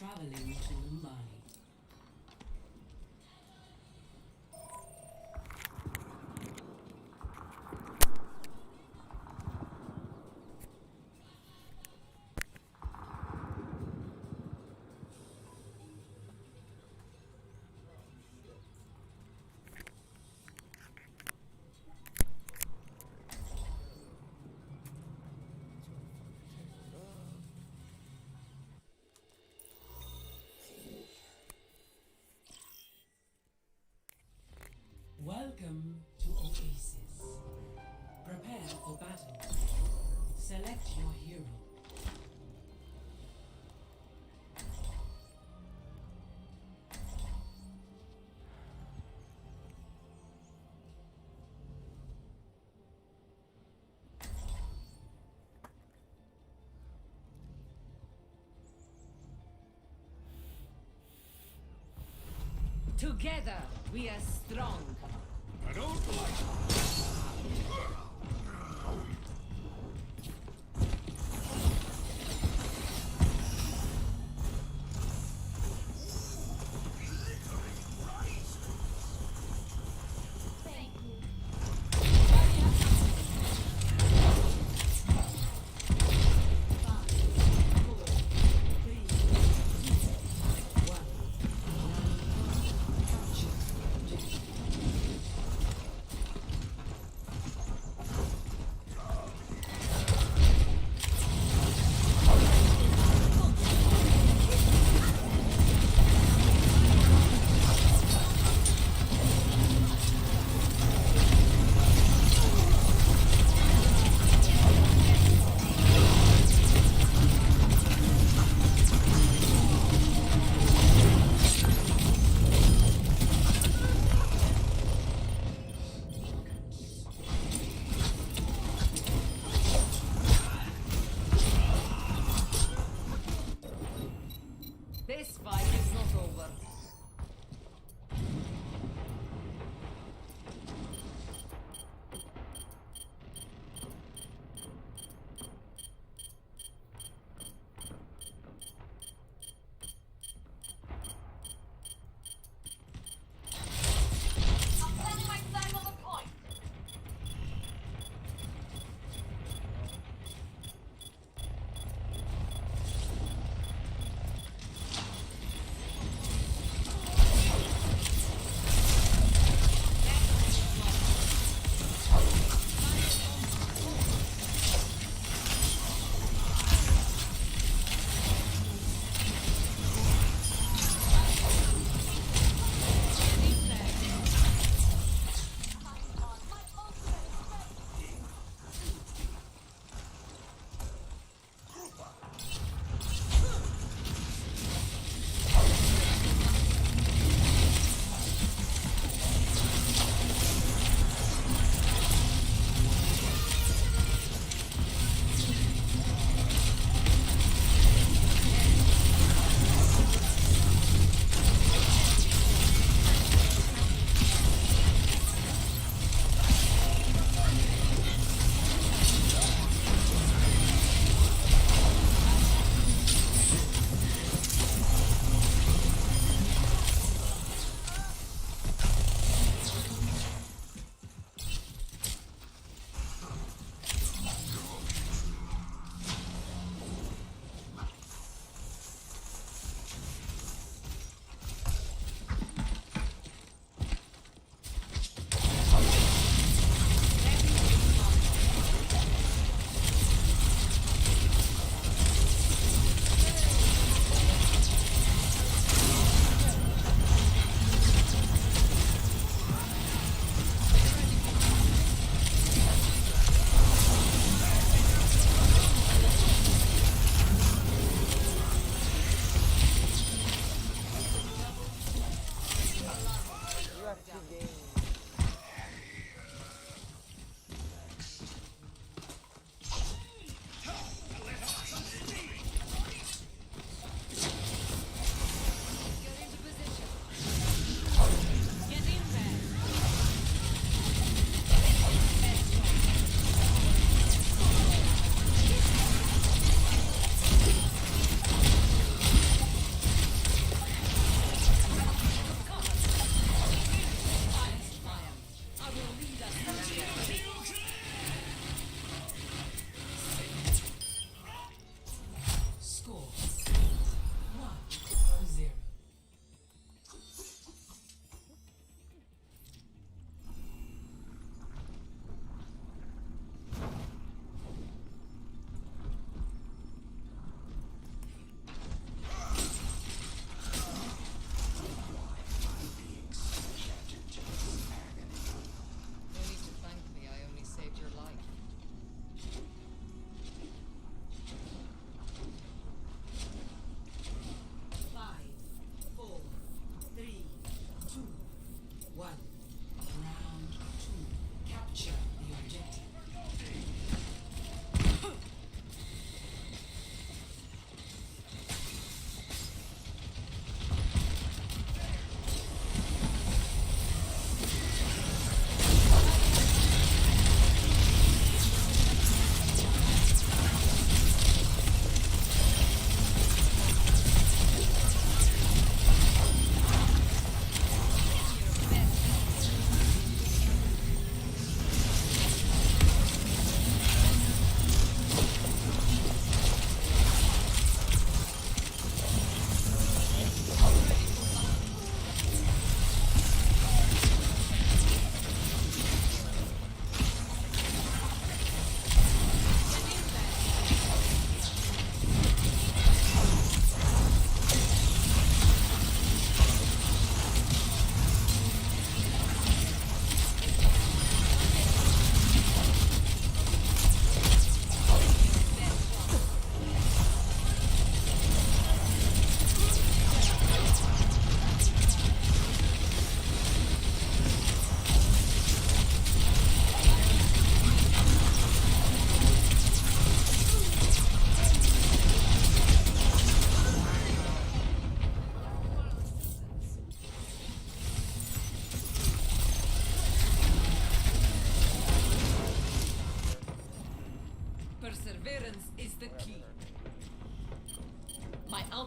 Traveling to Mumbai. Welcome to Oasis. Prepare for battle. Select your hero. Together, we are strong. I don't like. This fight is not over.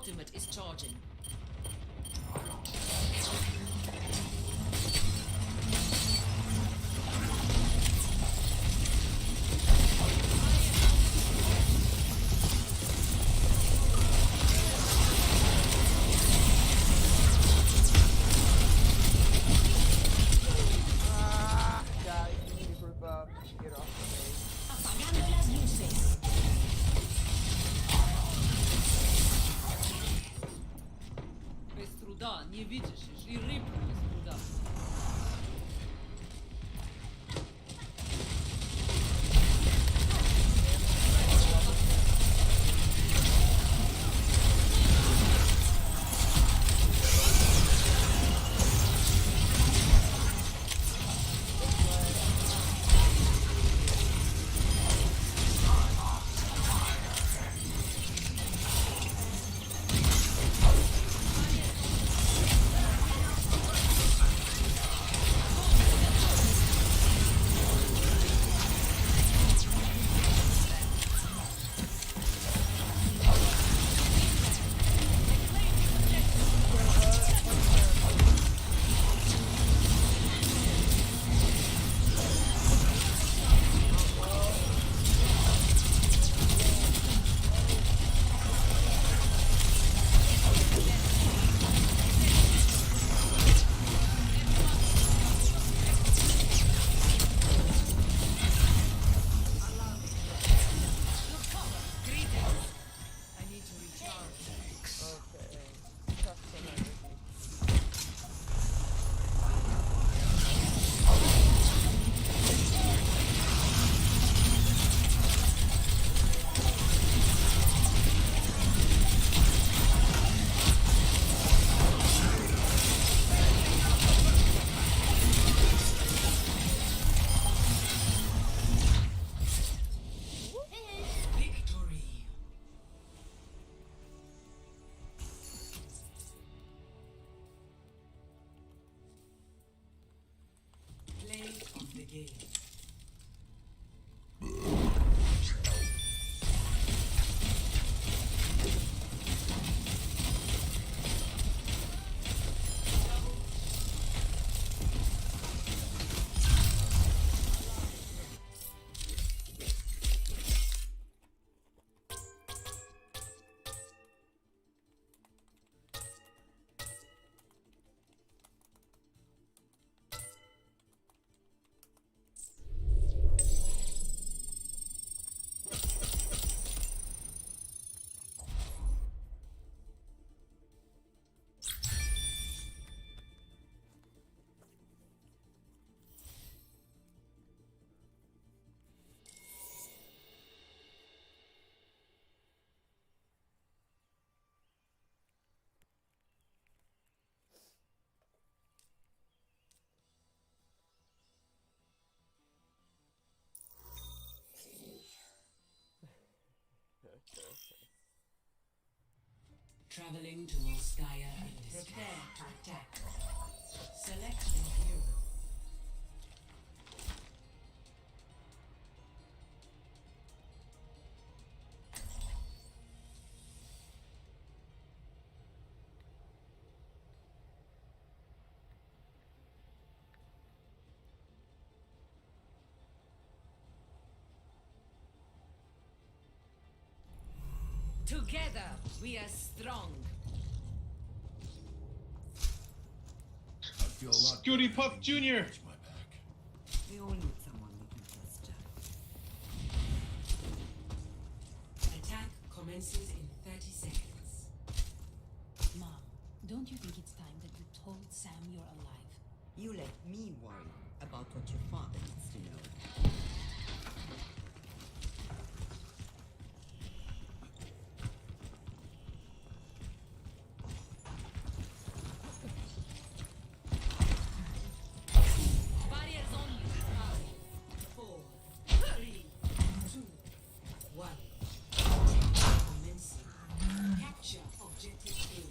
ultimate is charging. Guys, you need to group up. Get off the base. Apagando las luces. Без труда не видишь, и рыбку без труда. I need to recharge. Okay. Trust some energy. Victory. Play of the game. Traveling to Volskaya and prepare to attack. Select your hero. Together, we are strong. Scooty Puff Jr. We all need someone looking for stuff. Attack commences in 30 seconds. Mom, don't you think it's time that you told Sam you're alive? You let me worry about what your father needs to know. Barriers on you. 5, 4, 3, 2, 1. Commencing. Capture objective A.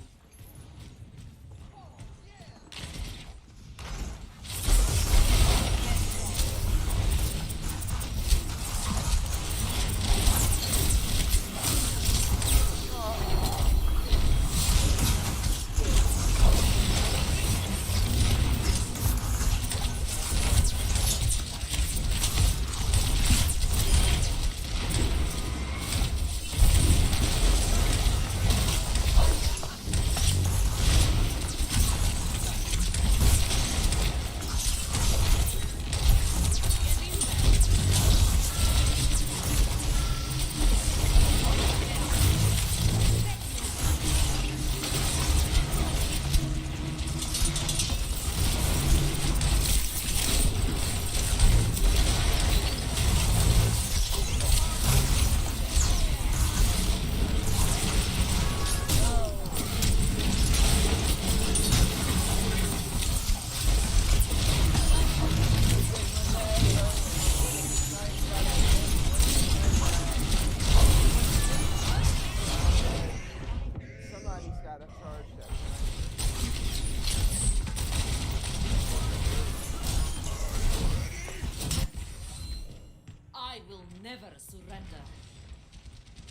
surrender.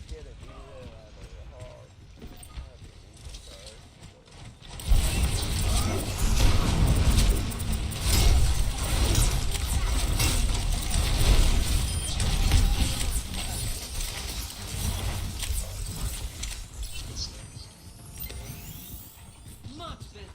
Get a deal out of the hog. Much better.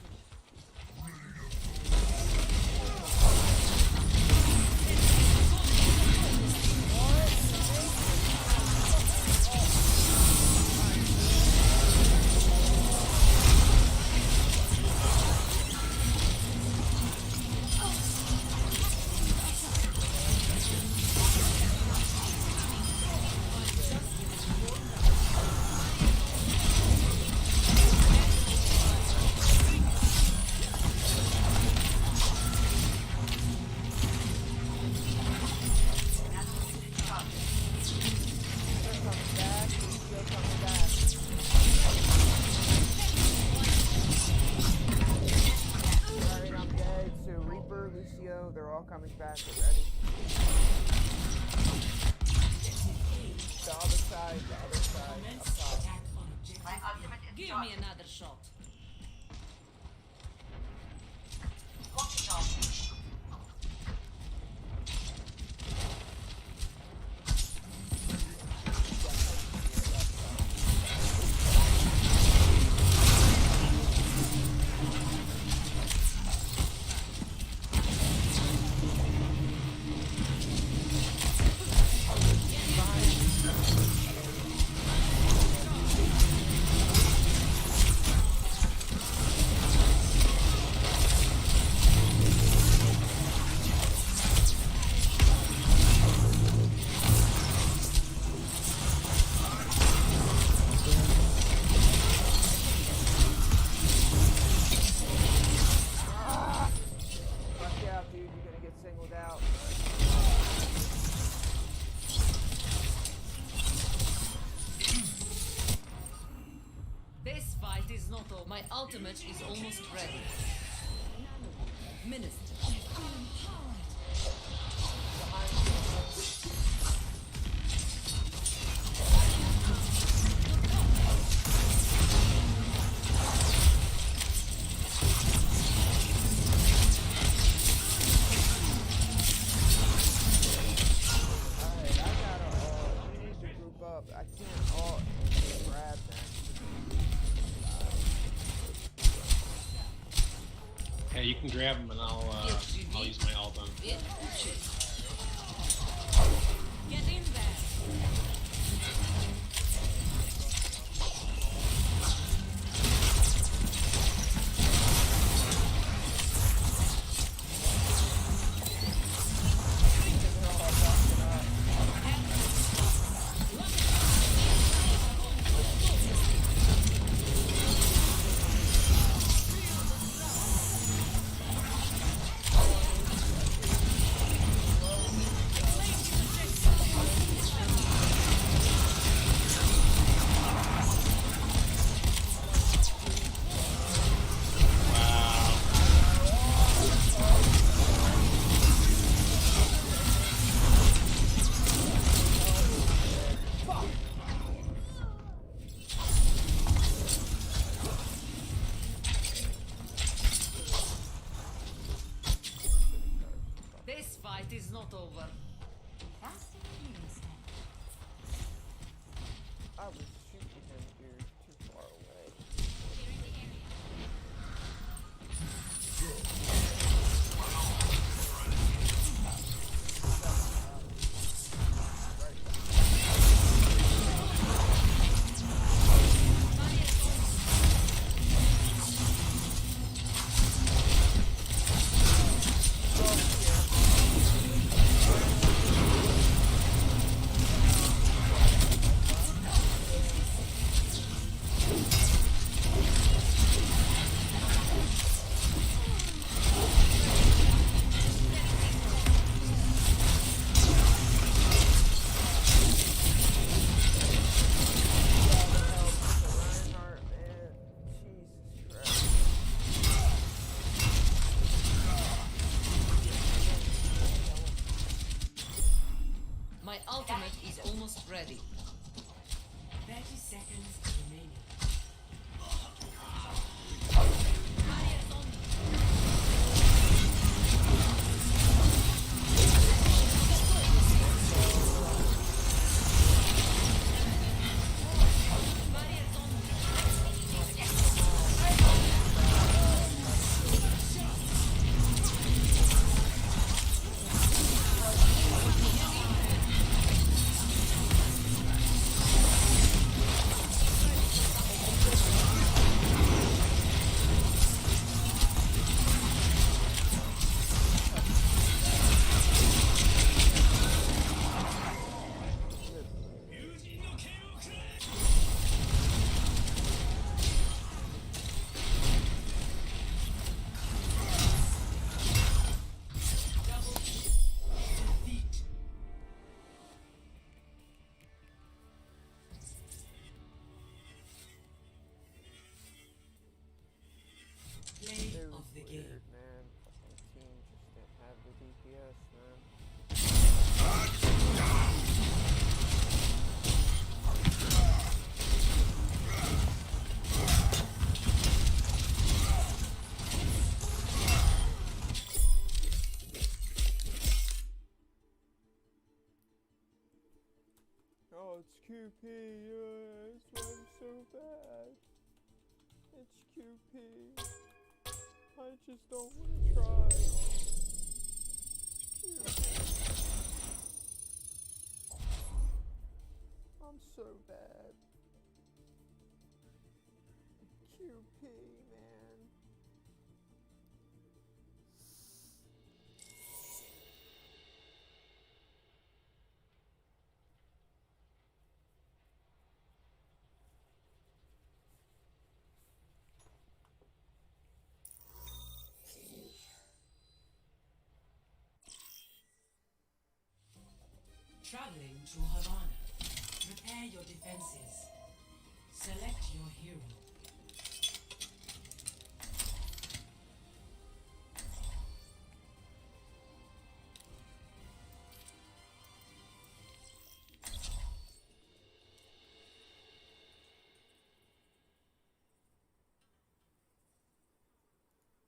They're all coming back already. The other side, up top. Give me another shot. This fight is not all. My ultimate is almost ready. Minister. I can't all grab them. Hey, you can grab them and I'll use my ult on. Get in there. This fight is not over. I was shooting him, dude, too far away. Almost ready. 30 seconds remaining. It was weird, man. Fucking team just didn't have the DPS, man. Oh, it's QP. This one's so bad. It's QP. I just don't want to try. I'm so bad. QP, man. Traveling to Havana. Prepare your defenses. Select your hero.